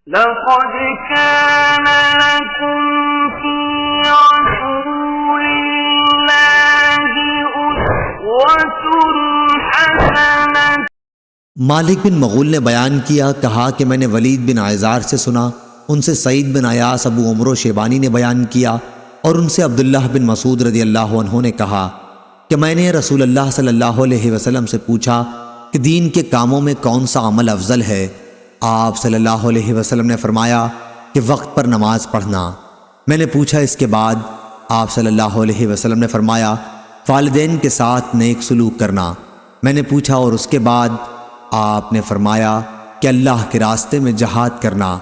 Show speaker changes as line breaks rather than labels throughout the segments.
لقد كان لكم في رسول الله أسوة حسنة۔
مالک بن مغول نے بیان کیا، کہا کہ میں نے ولید بن عیزار سے سنا، ان سے سعید بن ایاس ابو عمرو شیبانی نے بیان کیا، اور ان سے عبداللہ بن مسعود رضی اللہ عنہ نے کہا کہ میں نے رسول اللہ صلی اللہ علیہ وسلم سے پوچھا کہ دین کے کاموں میں کون سا عمل افضل ہے؟ آپ صلی اللہ علیہ وسلم نے فرمایا کہ وقت پر نماز پڑھنا۔ میں نے پوچھا اس کے بعد؟ آپ صلی اللہ علیہ وسلم نے فرمایا والدین کے ساتھ نیک سلوک کرنا۔ میں نے پوچھا اور اس کے بعد؟ آپ نے فرمایا کہ اللہ کے راستے میں جہاد کرنا۔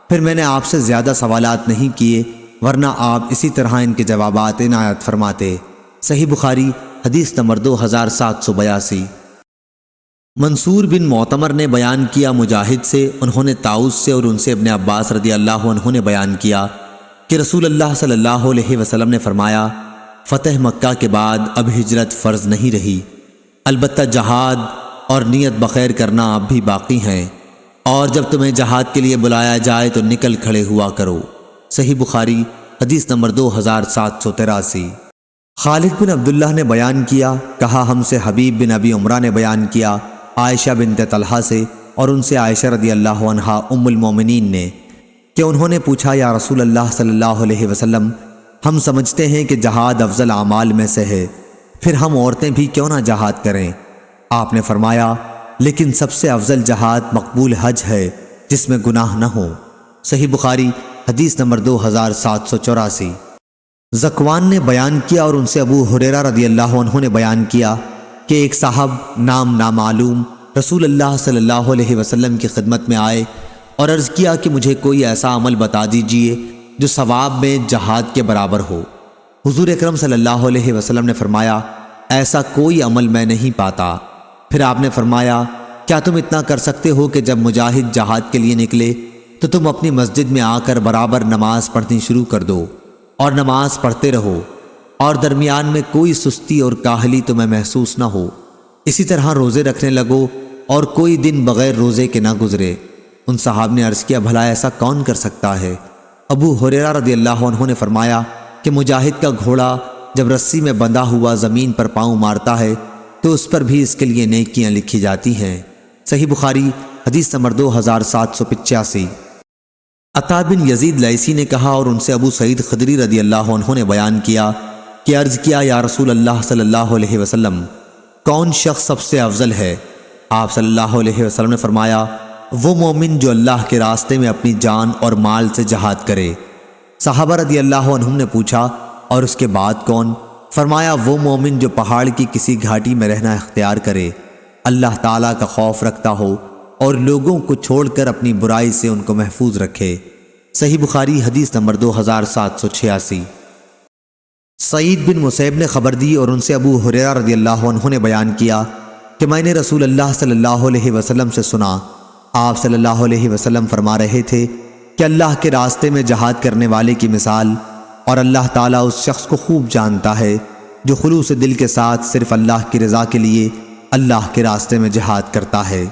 پھر میں نے آپ سے زیادہ سوالات نہیں کیے، ورنہ آپ اسی طرح ان کے جوابات عنایت فرماتے۔ صحیح بخاری حدیث نمبر 2782۔ منصور بن معتمر نے بیان کیا مجاہد سے، انہوں نے طاؤس سے اور ان سے ابن عباس رضی اللہ عنہ نے بیان کیا کہ رسول اللہ صلی اللہ علیہ وسلم نے فرمایا فتح مکہ کے بعد اب ہجرت فرض نہیں رہی، البتہ جہاد اور نیت بخیر کرنا اب بھی باقی ہیں، اور جب تمہیں جہاد کے لیے بلایا جائے تو نکل کھڑے ہوا کرو۔ صحیح بخاری حدیث نمبر 2783۔ خالد بن عبداللہ نے بیان کیا، کہا ہم سے حبیب بن ابی عمرہ نے بیان کیا عائشہ بنت طلحہ سے، اور ان سے عائشہ رضی اللہ عنہا ام المومنین نے، کہ انہوں نے پوچھا یا رسول اللہ صلی اللہ علیہ وسلم، ہم سمجھتے ہیں کہ جہاد افضل اعمال میں سے ہے، پھر ہم عورتیں بھی کیوں نہ جہاد کریں؟ آپ نے فرمایا لیکن سب سے افضل جہاد مقبول حج ہے جس میں گناہ نہ ہو۔ صحیح بخاری حدیث نمبر 2784۔ ذکوان نے بیان کیا اور ان سے ابو ہریرہ رضی اللہ عنہ نے بیان کیا کہ ایک صاحب نام نامعلوم رسول اللہ صلی اللہ علیہ وسلم کی خدمت میں آئے اور عرض کیا کہ مجھے کوئی ایسا عمل بتا دیجئے جو ثواب میں جہاد کے برابر ہو۔ حضور اکرم صلی اللہ علیہ وسلم نے فرمایا ایسا کوئی عمل میں نہیں پاتا۔ پھر آپ نے فرمایا کیا تم اتنا کر سکتے ہو کہ جب مجاہد جہاد کے لیے نکلے تو تم اپنی مسجد میں آ کر برابر نماز پڑھنی شروع کر دو اور نماز پڑھتے رہو، اور درمیان میں کوئی سستی اور کاہلی تمہیں محسوس نہ ہو۔ اسی طرح روزے رکھنے لگو اور کوئی دن بغیر روزے کے نہ گزرے۔ ان صحاب نے عرض کیا بھلا ایسا کون کر سکتا ہے؟ ابو ہریرہ رضی اللہ عنہ نے فرمایا کہ مجاہد کا گھوڑا جب رسی میں بندھا ہوا زمین پر پاؤں مارتا ہے تو اس پر بھی اس کے لیے نیکیاں لکھی جاتی ہیں۔ صحیح بخاری حدیث نمبر 2785۔ عطا بن یزید لیثی نے کہا اور ان سے ابو سعید خدری رضی اللہ عنہ نے بیان کیا کہ عرض کیا یا رسول اللہ صلی اللہ علیہ وسلم کون شخص سب سے افضل ہے؟ آپ صلی اللہ علیہ وسلم نے فرمایا وہ مومن جو اللہ کے راستے میں اپنی جان اور مال سے جہاد کرے۔ صحابہ رضی اللہ عنہم نے پوچھا اور اس کے بعد کون؟ فرمایا وہ مومن جو پہاڑ کی کسی گھاٹی میں رہنا اختیار کرے، اللہ تعالیٰ کا خوف رکھتا ہو اور لوگوں کو چھوڑ کر اپنی برائی سے ان کو محفوظ رکھے۔ صحیح بخاری حدیث نمبر 2786۔ سعید بن مسیب نے خبر دی اور ان سے ابو ہریرہ رضی اللہ عنہ نے بیان کیا کہ میں نے رسول اللہ صلی اللہ علیہ وسلم سے سنا، آپ صلی اللہ علیہ وسلم فرما رہے تھے کہ اللہ کے راستے میں جہاد کرنے والے کی مثال، اور اللہ تعالیٰ اس شخص کو خوب جانتا ہے جو خلوص دل کے ساتھ صرف اللہ کی رضا کے لیے اللہ کے راستے میں جہاد کرتا ہے،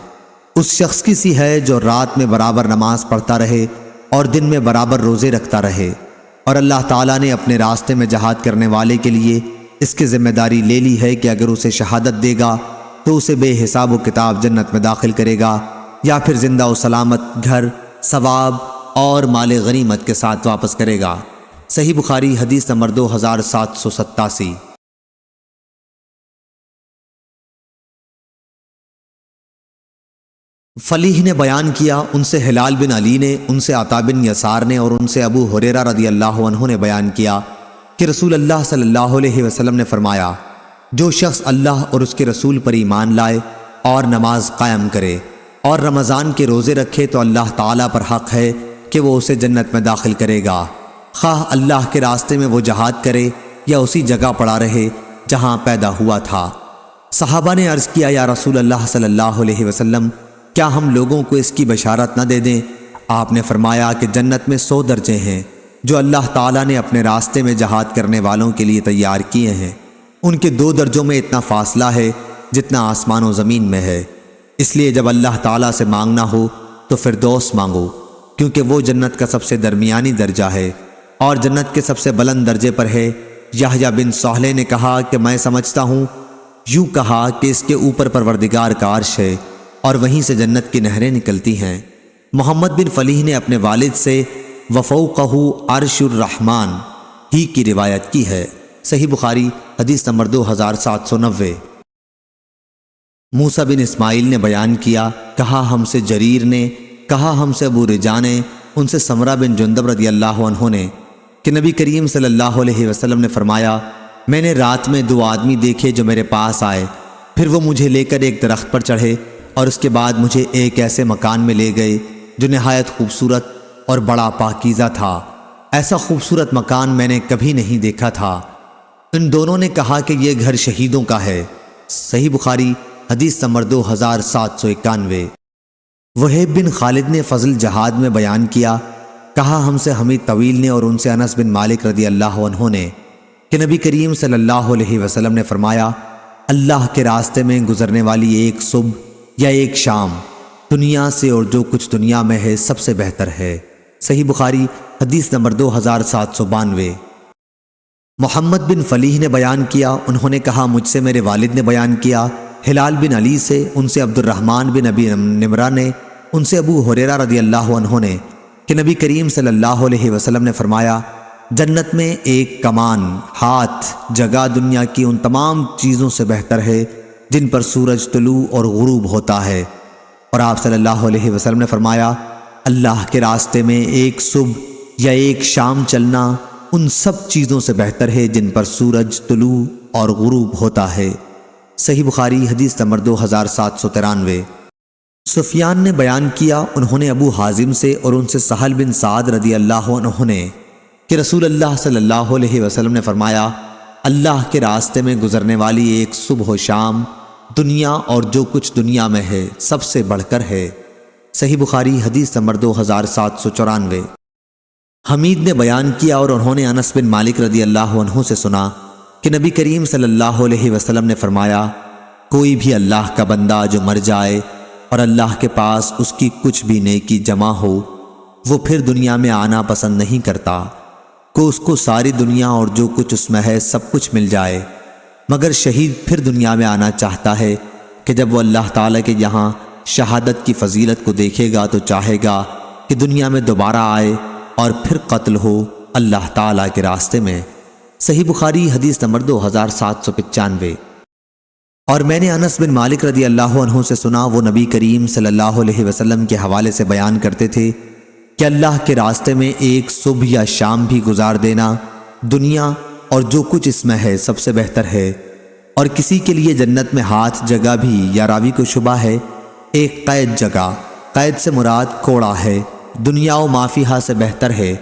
اس شخص کی سی ہے جو رات میں برابر نماز پڑھتا رہے اور دن میں برابر روزے رکھتا رہے، اور اللہ تعالیٰ نے اپنے راستے میں جہاد کرنے والے کے لیے اس کی ذمہ داری لے لی ہے کہ اگر اسے شہادت دے گا تو اسے بے حساب و کتاب جنت میں داخل کرے گا، یا پھر زندہ و سلامت گھر، ثواب اور مال غنیمت کے ساتھ واپس کرے گا۔ صحیح بخاری حدیث نمبر 2787۔ فلیح نے بیان کیا، ان سے ہلال بن علی نے، ان سے عطا بن یسار نے اور ان سے ابو ہریرہ رضی اللہ عنہ نے بیان کیا کہ رسول اللہ صلی اللہ علیہ وسلم نے فرمایا جو شخص اللہ اور اس کے رسول پر ایمان لائے اور نماز قائم کرے اور رمضان کے روزے رکھے تو اللہ تعالیٰ پر حق ہے کہ وہ اسے جنت میں داخل کرے گا، خواہ اللہ کے راستے میں وہ جہاد کرے یا اسی جگہ پڑا رہے جہاں پیدا ہوا تھا۔ صحابہ نے عرض کیا یا رسول اللہ صلی اللہ علیہ وسلم کیا ہم لوگوں کو اس کی بشارت نہ دے دیں؟ آپ نے فرمایا کہ جنت میں 100 درجے ہیں جو اللہ تعالیٰ نے اپنے راستے میں جہاد کرنے والوں کے لیے تیار کیے ہیں، ان کے 2 درجوں میں اتنا فاصلہ ہے جتنا آسمان و زمین میں ہے، اس لیے جب اللہ تعالیٰ سے مانگنا ہو تو فردوس مانگو، کیونکہ وہ جنت کا سب سے درمیانی درجہ ہے اور جنت کے سب سے بلند درجے پر ہے۔ یحییٰ بن صالح نے کہا کہ میں سمجھتا ہوں یوں کہا کہ اس کے اوپر پروردگار کا عرش ہے اور وہیں سے جنت کی نہریں نکلتی ہیں۔ محمد بن فلیح نے اپنے والد سے وفوقہ عرش الرحمن ہی کی روایت کی ہے۔ صحیح بخاری حدیث نمبر 2790۔ موسیٰ بن اسماعیل نے بیان کیا، کہا ہم سے جریر نے، کہا ہم سے ابو رجاء نے، ان سے سمرہ بن جندب رضی اللہ عنہ نے کہ نبی کریم صلی اللہ علیہ وسلم نے فرمایا، میں نے رات میں 2 آدمی دیکھے جو میرے پاس آئے، پھر وہ مجھے لے کر ایک درخت پر چڑھے اور اس کے بعد مجھے ایک ایسے مکان میں لے گئے جو نہایت خوبصورت اور بڑا پاکیزہ تھا۔ ایسا خوبصورت مکان میں نے کبھی نہیں دیکھا تھا۔ ان دونوں نے کہا کہ یہ گھر شہیدوں کا ہے۔ صحیح بخاری حدیث نمبر 2791۔ وہیب بن خالد نے فضل جہاد میں بیان کیا، کہا ہم سے حمید طویل نے اور ان سے انس بن مالک رضی اللہ عنہ نے کہ نبی کریم صلی اللہ علیہ وسلم نے فرمایا، اللہ کے راستے میں گزرنے والی ایک صبح یا ایک شام دنیا سے اور جو کچھ دنیا میں ہے سب سے بہتر ہے۔ صحیح بخاری حدیث نمبر 2792۔ محمد بن فلیح نے بیان کیا، انہوں نے کہا مجھ سے میرے والد نے بیان کیا، ہلال بن علی سے، ان سے عبد الرحمن بن ابی نمرہ نے، ان سے ابو ہریرہ رضی اللہ عنہ نے کہ نبی کریم صلی اللہ علیہ وسلم نے فرمایا، جنت میں ایک کمان ہاتھ جگہ دنیا کی ان تمام چیزوں سے بہتر ہے جن پر سورج طلوع اور غروب ہوتا ہے۔ اور آپ صلی اللہ علیہ وسلم نے فرمایا، اللہ کے راستے میں ایک صبح یا ایک شام چلنا ان سب چیزوں سے بہتر ہے جن پر سورج طلوع اور غروب ہوتا ہے۔ صحیح بخاری حدیث نمبر 2793۔ سفیان نے بیان کیا، انہوں نے ابو حازم سے اور ان سے سہل بن سعد رضی اللہ عنہ نے کہ رسول اللہ صلی اللہ علیہ وسلم نے فرمایا، اللہ کے راستے میں گزرنے والی ایک صبح و شام دنیا اور جو کچھ دنیا میں ہے سب سے بڑھ کر ہے۔ صحیح بخاری حدیث نمبر 2794۔ حمید نے بیان کیا اور انہوں نے انس بن مالک رضی اللہ عنہ سے سنا کہ نبی کریم صلی اللہ علیہ وسلم نے فرمایا، کوئی بھی اللہ کا بندہ جو مر جائے اور اللہ کے پاس اس کی کچھ بھی نیکی جمع ہو، وہ پھر دنیا میں آنا پسند نہیں کرتا کہ اس کو ساری دنیا اور جو کچھ اس میں ہے سب کچھ مل جائے، مگر شہید پھر دنیا میں آنا چاہتا ہے کہ جب وہ اللہ تعالیٰ کے یہاں شہادت کی فضیلت کو دیکھے گا تو چاہے گا کہ دنیا میں دوبارہ آئے اور پھر قتل ہو اللہ تعالیٰ کے راستے میں۔ صحیح بخاری حدیث نمبر 2795۔ اور میں نے انس بن مالک رضی اللہ عنہ سے سنا، وہ نبی کریم صلی اللہ علیہ وسلم کے حوالے سے بیان کرتے تھے کہ اللہ کے راستے میں ایک صبح یا شام بھی گزار دینا دنیا اور جو کچھ اس میں ہے سب سے بہتر ہے۔ اور کسی کے لیے جنت میں ہاتھ جگہ بھی، یا راوی کو شبہ ہے، ایک قید جگہ، قید سے مراد کوڑا ہے، دنیا و مافیہا سے بہتر ہے۔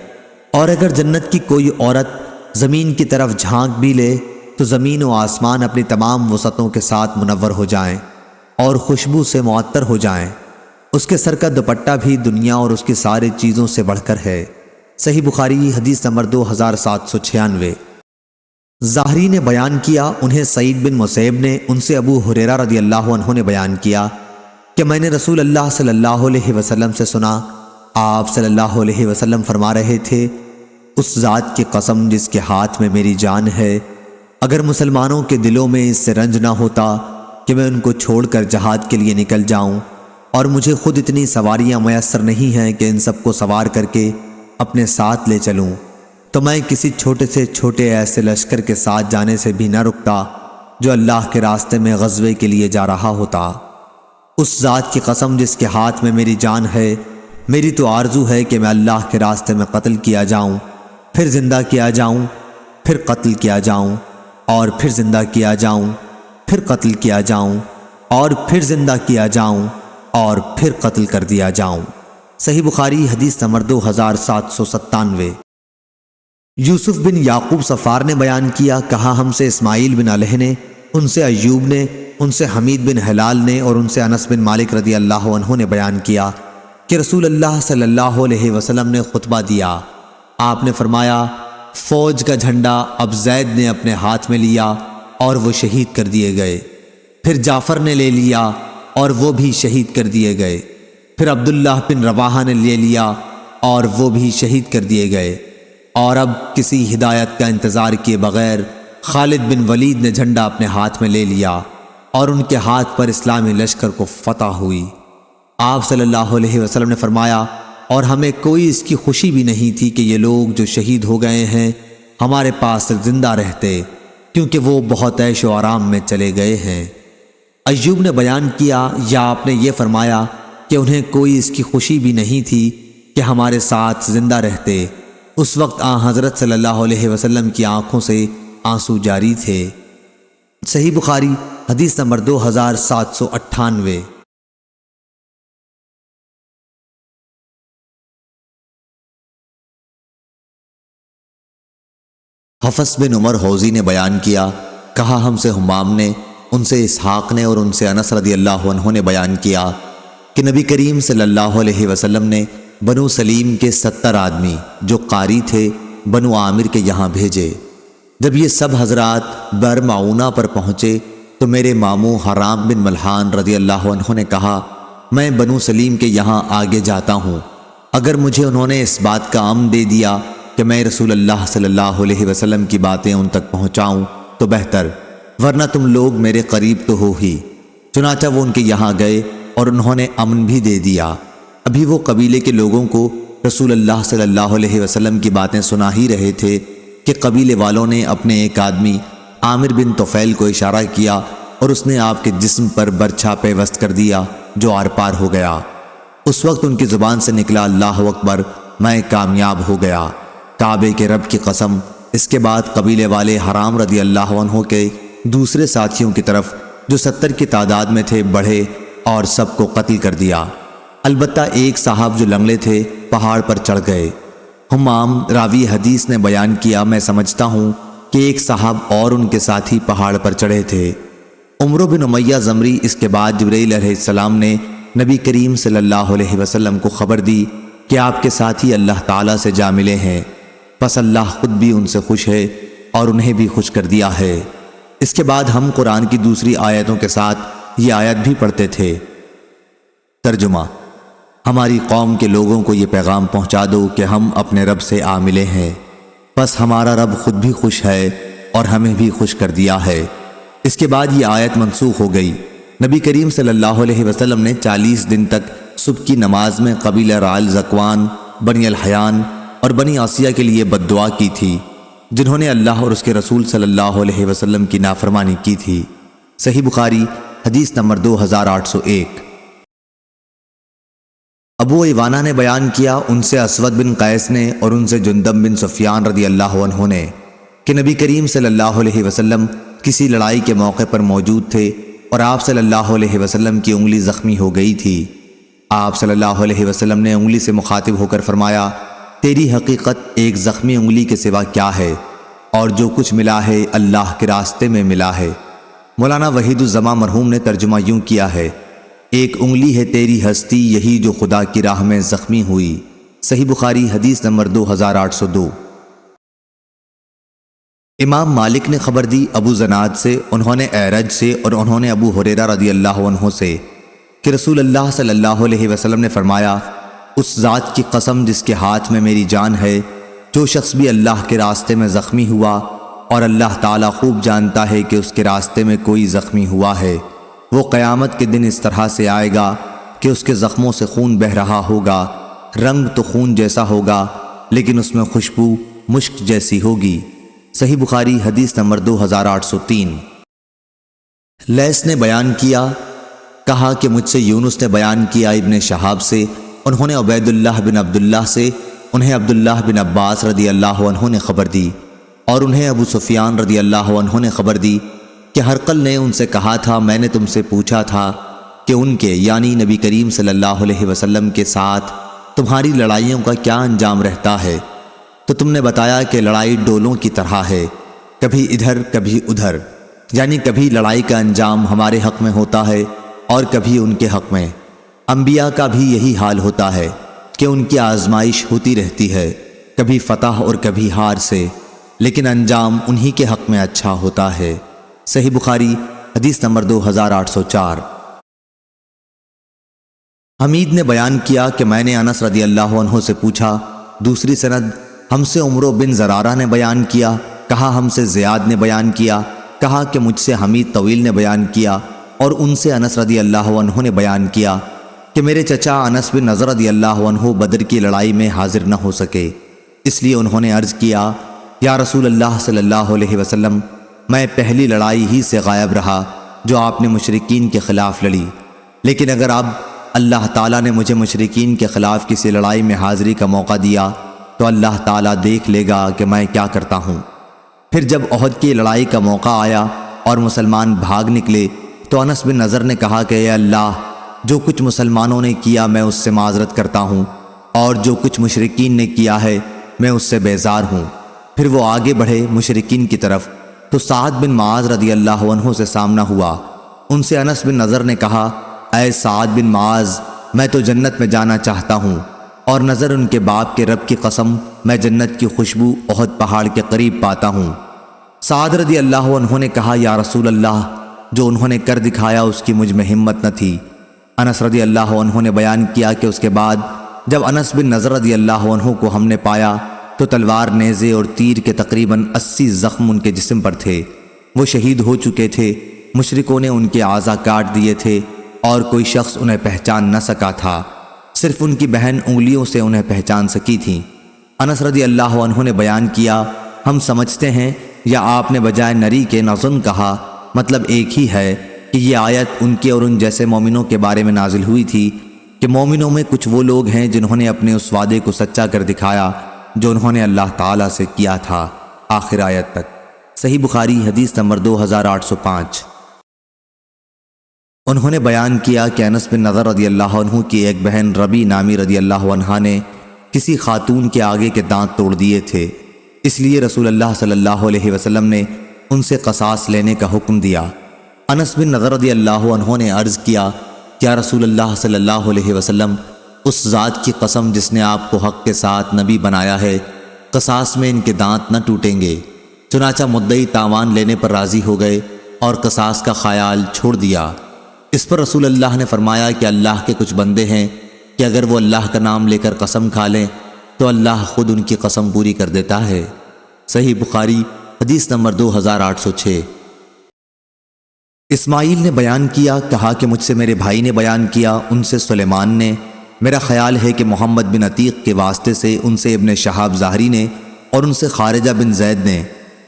اور اگر جنت کی کوئی عورت زمین کی طرف جھانک بھی لے تو زمین و آسمان اپنی تمام وسعتوں کے ساتھ منور ہو جائیں اور خوشبو سے معطر ہو جائیں۔ اس کے سر کا دوپٹہ بھی دنیا اور اس کی ساری چیزوں سے بڑھ کر ہے۔ صحیح بخاری حدیث نمبر 2796۔ ظاہری نے بیان کیا، انہیں سعید بن مسیب نے، ان سے ابو ہریرہ رضی اللہ عنہ نے بیان کیا کہ میں نے رسول اللہ صلی اللہ علیہ وسلم سے سنا، آپ صلی اللہ علیہ وسلم فرما رہے تھے، اس ذات کی قسم جس کے ہاتھ میں میری جان ہے، اگر مسلمانوں کے دلوں میں اس سے رنج نہ ہوتا کہ میں ان کو چھوڑ کر جہاد کے لیے نکل جاؤں، اور مجھے خود اتنی سواریاں میسر نہیں ہیں کہ ان سب کو سوار کر کے اپنے ساتھ لے چلوں، تو میں کسی چھوٹے سے چھوٹے ایسے لشکر کے ساتھ جانے سے بھی نہ رکتا جو اللہ کے راستے میں غزوے کے لیے جا رہا ہوتا۔ اس ذات کی قسم جس کے ہاتھ میں میری جان ہے، میری تو آرزو ہے کہ میں اللہ کے راستے میں قتل کیا جاؤں، پھر زندہ کیا جاؤں، پھر قتل کیا جاؤں، اور پھر زندہ کیا جاؤں، پھر قتل کیا جاؤں، اور پھر زندہ کیا جاؤں، اور پھر قتل کر دیا جاؤں۔ صحیح بخاری حدیث نمبر 2797۔ یوسف بن یعقوب صفار نے بیان کیا، کہا ہم سے اسماعیل بن علیہ نے، ان سے ایوب نے، ان سے حمید بن ہلال نے، اور ان سے انس بن مالک رضی اللہ عنہ نے بیان کیا کہ رسول اللہ صلی اللہ علیہ وسلم نے خطبہ دیا۔ آپ نے فرمایا، فوج کا جھنڈا اب زید نے اپنے ہاتھ میں لیا اور وہ شہید کر دیے گئے، پھر جعفر نے لے لیا اور وہ بھی شہید کر دیے گئے، پھر عبداللہ بن رواحہ نے لے لیا اور وہ بھی شہید کر دیے گئے۔ اور اب کسی ہدایت کا انتظار کیے بغیر خالد بن ولید نے جھنڈا اپنے ہاتھ میں لے لیا اور ان کے ہاتھ پر اسلامی لشکر کو فتح ہوئی۔ آپ صلی اللہ علیہ وسلم نے فرمایا، اور ہمیں کوئی اس کی خوشی بھی نہیں تھی کہ یہ لوگ جو شہید ہو گئے ہیں ہمارے پاس زندہ رہتے، کیونکہ وہ بہت عیش و آرام میں چلے گئے ہیں۔ ایوب نے بیان کیا، یا آپ نے یہ فرمایا کہ انہیں کوئی اس کی خوشی بھی نہیں تھی کہ ہمارے ساتھ زندہ رہتے۔ اس وقت حضرت صلی اللہ علیہ وسلم کی آنکھوں سے آنسو جاری تھے۔ صحیح بخاری حدیث نمبر 2798۔ حفص بن عمر حوزی نے بیان کیا، کہا ہم سے حمام نے، ان سے اسحاق نے اور ان سے انس رضی اللہ عنہ نے بیان کیا کہ نبی کریم صلی اللہ علیہ وسلم نے بنو سلیم کے 70 آدمی جو قاری تھے بنو عامر کے یہاں بھیجے۔ جب یہ سب حضرات بر معونہ پر پہنچے تو میرے ماموں حرام بن ملحان رضی اللہ عنہ نے کہا، میں بنو سلیم کے یہاں آگے جاتا ہوں، اگر مجھے انہوں نے اس بات کا امن دے دیا کہ میں رسول اللہ صلی اللہ علیہ وسلم کی باتیں ان تک پہنچاؤں تو بہتر، ورنہ تم لوگ میرے قریب تو ہو ہی۔ چنانچہ وہ ان کے یہاں گئے اور انہوں نے امن بھی دے دیا۔ ابھی وہ قبیلے کے لوگوں کو رسول اللہ صلی اللہ علیہ وسلم کی باتیں سنا ہی رہے تھے کہ قبیلے والوں نے اپنے ایک آدمی عامر بن طفیل کو اشارہ کیا اور اس نے آپ کے جسم پر برچھا پیوست کر دیا جو آر پار ہو گیا۔ اس وقت ان کی زبان سے نکلا، اللہ اکبر، میں کامیاب ہو گیا، کعبے کے رب کی قسم۔ اس کے بعد قبیلے والے حرام رضی اللہ عنہ کے دوسرے ساتھیوں کی طرف جو 70 کی تعداد میں تھے بڑھے اور سب کو قتل کر دیا، البتہ ایک صاحب جو لنگڑے تھے پہاڑ پر چڑھ گئے۔ حمام راوی حدیث نے بیان کیا، میں سمجھتا ہوں کہ ایک صاحب اور ان کے ساتھی پہاڑ پر چڑھے تھے۔ عمرو بن امیہ زمری اس کے بعد جبرائیل علیہ السلام نے نبی کریم صلی اللہ علیہ وسلم کو خبر دی کہ آپ کے ساتھی اللہ تعالیٰ سے جا ملے ہیں، پس اللہ خود بھی ان سے خوش ہے اور انہیں بھی خوش کر دیا ہے۔ اس کے بعد ہم قرآن کی دوسری آیتوں کے ساتھ یہ آیت بھی پڑھتے تھے۔ ترجمہ: ہماری قوم کے لوگوں کو یہ پیغام پہنچا دو کہ ہم اپنے رب سے آ ملے ہیں، پس ہمارا رب خود بھی خوش ہے اور ہمیں بھی خوش کر دیا ہے۔ اس کے بعد یہ آیت منسوخ ہو گئی۔ نبی کریم صلی اللہ علیہ وسلم نے 40 دن تک صبح کی نماز میں قبیلہ رعل زکوان، بنی الحیان اور بنی عاصیہ کے لیے بد دعا کی تھی، جنہوں نے اللہ اور اس کے رسول صلی اللہ علیہ وسلم کی نافرمانی کی تھی۔ صحیح بخاری حدیث نمبر 2801۔ ابو ایوانہ نے بیان کیا، ان سے اسود بن قیس نے اور ان سے جندب بن سفیان رضی اللہ عنہ نے کہ نبی کریم صلی اللہ علیہ وسلم کسی لڑائی کے موقع پر موجود تھے اور آپ صلی اللہ علیہ وسلم کی انگلی زخمی ہو گئی تھی۔ آپ صلی اللہ علیہ وسلم نے انگلی سے مخاطب ہو کر فرمایا، تیری حقیقت ایک زخمی انگلی کے سوا کیا ہے، اور جو کچھ ملا ہے اللہ کے راستے میں ملا ہے۔ مولانا وحید الزماں مرحوم نے ترجمہ یوں کیا ہے، ایک انگلی ہے تیری ہستی یہی جو خدا کی راہ میں زخمی ہوئی۔ صحیح بخاری حدیث نمبر 2802۔ امام مالک نے خبر دی ابو زناد سے، انہوں نے اعرج سے اور انہوں نے ابو ہریرہ رضی اللہ عنہ سے کہ رسول اللہ صلی اللہ علیہ وسلم نے فرمایا، اس ذات کی قسم جس کے ہاتھ میں میری جان ہے، جو شخص بھی اللہ کے راستے میں زخمی ہوا اور اللہ تعالیٰ خوب جانتا ہے کہ اس کے راستے میں کوئی زخمی ہوا ہے، وہ قیامت کے دن اس طرح سے آئے گا کہ اس کے زخموں سے خون بہہ رہا ہوگا، رنگ تو خون جیسا ہوگا لیکن اس میں خوشبو مشک جیسی ہوگی۔ صحیح بخاری حدیث نمبر 2803۔ لیث نے بیان کیا، کہا کہ مجھ سے یونس نے بیان کیا ابن شہاب سے، انہوں نے عبید اللہ بن عبداللہ سے، انہیں عبداللہ بن عباس رضی اللہ عنہ نے خبر دی اور انہیں ابو سفیان رضی اللہ عنہ نے خبر دی کہ ہرقل نے ان سے کہا تھا، میں نے تم سے پوچھا تھا کہ ان کے یعنی نبی کریم صلی اللہ علیہ وسلم کے ساتھ تمہاری لڑائیوں کا کیا انجام رہتا ہے، تو تم نے بتایا کہ لڑائی ڈولوں کی طرح ہے، کبھی ادھر کبھی ادھر، یعنی کبھی لڑائی کا انجام ہمارے حق میں ہوتا ہے اور کبھی ان کے حق میں۔ انبیاء کا بھی یہی حال ہوتا ہے کہ ان کی آزمائش ہوتی رہتی ہے، کبھی فتح اور کبھی ہار سے، لیکن انجام انہی کے حق میں اچھا ہوتا ہے۔ صحیح بخاری حدیث نمبر 2804۔ حمید نے بیان کیا کہ میں نے انس رضی اللہ عنہ سے پوچھا۔ دوسری سند ہم سے عمرو بن زرارہ نے بیان کیا، کہا ہم سے زیاد نے بیان کیا، کہا کہ مجھ سے حمید طویل نے بیان کیا، اور ان سے انس رضی اللہ عنہ نے بیان کیا کہ میرے چچا انس بن نضر رضی اللہ عنہ بدر کی لڑائی میں حاضر نہ ہو سکے، اس لیے انہوں نے عرض کیا یا رسول اللہ صلی اللہ علیہ وسلم، میں پہلی لڑائی ہی سے غائب رہا جو آپ نے مشرکین کے خلاف لڑی، لیکن اگر اب اللہ تعالیٰ نے مجھے مشرکین کے خلاف کسی لڑائی میں حاضری کا موقع دیا تو اللہ تعالیٰ دیکھ لے گا کہ میں کیا کرتا ہوں۔ پھر جب احد کی لڑائی کا موقع آیا اور مسلمان بھاگ نکلے تو انس بن نضر نے کہا کہ اے اللہ، جو کچھ مسلمانوں نے کیا میں اس سے معذرت کرتا ہوں، اور جو کچھ مشرکین نے کیا ہے میں اس سے بیزار ہوں۔ پھر وہ آگے بڑھے مشرکین کی طرف تو سعد بن معاذ رضی اللہ عنہ سے سامنا ہوا۔ ان سے انس بن نضر نے کہا اے سعد بن معاذ، میں تو جنت میں جانا چاہتا ہوں، اور نظر ان کے باپ کے رب کی قسم میں جنت کی خوشبو احد پہاڑ کے قریب پاتا ہوں۔ سعد رضی اللہ عنہ نے کہا یا رسول اللہ، جو انہوں نے کر دکھایا اس کی مجھ میں ہمت نہ تھی۔ انس رضی اللہ عنہ نے بیان کیا کہ اس کے بعد جب انس بن نضر رضی اللہ عنہ کو ہم نے پایا تو تلوار، نیزے اور تیر کے تقریباً 80 زخم ان کے جسم پر تھے۔ وہ شہید ہو چکے تھے، مشرکوں نے ان کے اعضاء کاٹ دیے تھے اور کوئی شخص انہیں پہچان نہ سکا تھا، صرف ان کی بہن انگلیوں سے انہیں پہچان سکی تھیں۔ انس رضی اللہ عنہ نے بیان کیا ہم سمجھتے ہیں یا آپ نے بجائے نری کے نظن کہا، مطلب ایک ہی ہے کہ یہ آیت ان کے اور ان جیسے مومنوں کے بارے میں نازل ہوئی تھی کہ مومنوں میں کچھ وہ لوگ ہیں جنہوں نے اپنے اس وعدے کو سچا کر دکھایا جو انہوں نے اللہ تعالیٰ سے کیا تھا، آخر آیت تک۔ صحیح بخاری حدیث نمبر 2805۔ انہوں نے بیان کیا کہ انس بن نضر رضی اللہ عنہ کی ایک بہن ربی نامی رضی اللہ عنہا نے کسی خاتون کے آگے کے دانت توڑ دیے تھے، اس لیے رسول اللہ صلی اللہ علیہ وسلم نے ان سے قصاص لینے کا حکم دیا۔ انس بن نضر رضی اللہ عنہ نے عرض کیا کیا رسول اللہ صلی اللہ علیہ وسلم، اس ذات کی قسم جس نے آپ کو حق کے ساتھ نبی بنایا ہے، قصاص میں ان کے دانت نہ ٹوٹیں گے۔ چنانچہ مدعی تاوان لینے پر راضی ہو گئے اور قصاص کا خیال چھوڑ دیا۔ اس پر رسول اللہ نے فرمایا کہ اللہ کے کچھ بندے ہیں کہ اگر وہ اللہ کا نام لے کر قسم کھا لیں تو اللہ خود ان کی قسم پوری کر دیتا ہے۔ صحیح بخاری حدیث نمبر 2806۔ اسماعیل نے بیان کیا، کہا کہ مجھ سے میرے بھائی نے بیان کیا، ان سے سلیمان نے، میرا خیال ہے کہ محمد بن عتیق کے واسطے سے ان سے ابن شہاب ظاہری نے، اور ان سے خارجہ بن زید نے،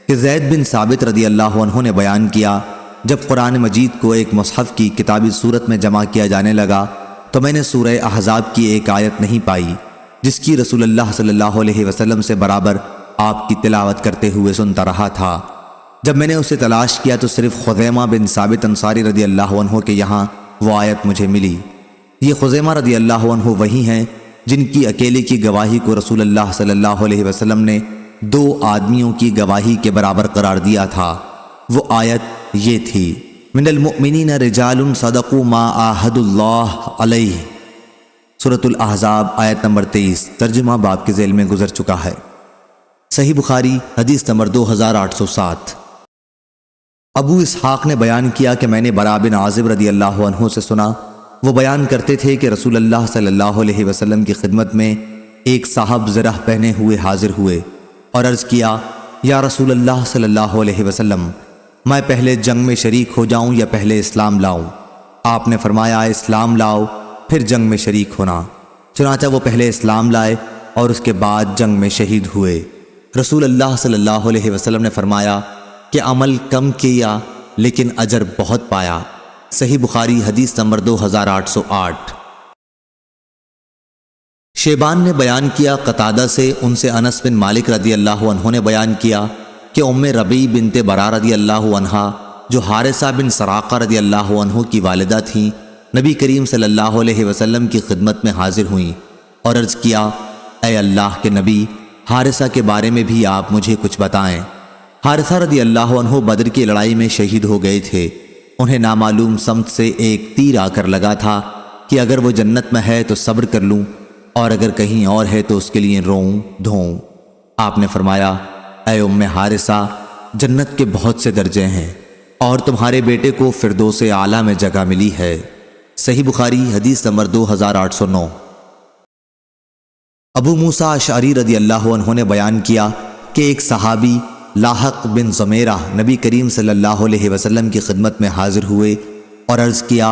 کہ زید بن ثابت رضی اللہ عنہ نے بیان کیا جب قرآن مجید کو ایک مصحف کی کتابی صورت میں جمع کیا جانے لگا تو میں نے سورہ احزاب کی ایک آیت نہیں پائی جس کی رسول اللہ صلی اللہ علیہ وسلم سے برابر آپ کی تلاوت کرتے ہوئے سنتا رہا تھا۔ جب میں نے اسے تلاش کیا تو صرف خزیمہ بن ثابت انصاری رضی اللہ عنہ کے یہاں وہ آیت مجھے ملی۔ یہ خزیمہ رضی اللہ عنہ وہی ہیں جن کی اکیلے کی گواہی کو رسول اللہ صلی اللہ علیہ وسلم نے 2 آدمیوں کی گواہی کے برابر قرار دیا تھا۔ وہ آیت یہ تھی من المؤمنین رجال صدقوا ما عاہدوا اللہ علیہ، سورۃ الاحزاب آیت نمبر 23، ترجمہ باب کے ذیل میں گزر چکا ہے۔ صحیح بخاری حدیث نمبر 2807۔ ابو اسحاق نے بیان کیا کہ میں نے براء بن عازب رضی اللہ عنہ سے سنا، وہ بیان کرتے تھے کہ رسول اللہ صلی اللہ علیہ وسلم کی خدمت میں ایک صاحب زرہ پہنے ہوئے حاضر ہوئے اور عرض کیا یا رسول اللہ صلی اللہ علیہ وسلم، میں پہلے جنگ میں شریک ہو جاؤں یا پہلے اسلام لاؤں؟ آپ نے فرمایا اسلام لاؤ پھر جنگ میں شریک ہونا۔ چنانچہ وہ پہلے اسلام لائے اور اس کے بعد جنگ میں شہید ہوئے۔ رسول اللہ صلی اللہ علیہ وسلم نے فرمایا کہ عمل کم کیا لیکن اجر بہت پایا۔ صحیح بخاری حدیث نمبر 2808۔ شیبان نے بیان کیا قتادہ سے، ان سے انس بن مالک رضی اللہ عنہ نے بیان کیا کہ ام ربیع بنت براء رضی اللہ عنہا جو حارثہ بن سراقہ رضی اللہ عنہ کی والدہ تھیں، نبی کریم صلی اللہ علیہ وسلم کی خدمت میں حاضر ہوئیں اور عرض کیا اے اللہ کے نبی، حارثہ کے بارے میں بھی آپ مجھے کچھ بتائیں۔ حارثہ رضی اللہ عنہ بدر کی لڑائی میں شہید ہو گئے تھے۔ انہیں نامعلوم سمت سے ایک تیر آ کر لگا تھا کہ اگر وہ جنت میں ہے تو صبر کر لوں اور اگر کہیں اور ہے تو اس کے لیے روؤں دھوؤں۔ آپ نے فرمایا اے ام حارثہ، جنت کے بہت سے درجے ہیں اور تمہارے بیٹے کو فردوس اعلیٰ میں جگہ ملی ہے۔ صحیح بخاری حدیث نمبر 2809۔ ابو موسیٰ اشعری رضی اللہ عنہ نے بیان کیا کہ ایک صحابی لاحق بن زمیرہ نبی کریم صلی اللہ علیہ وسلم کی خدمت میں حاضر ہوئے اور عرض کیا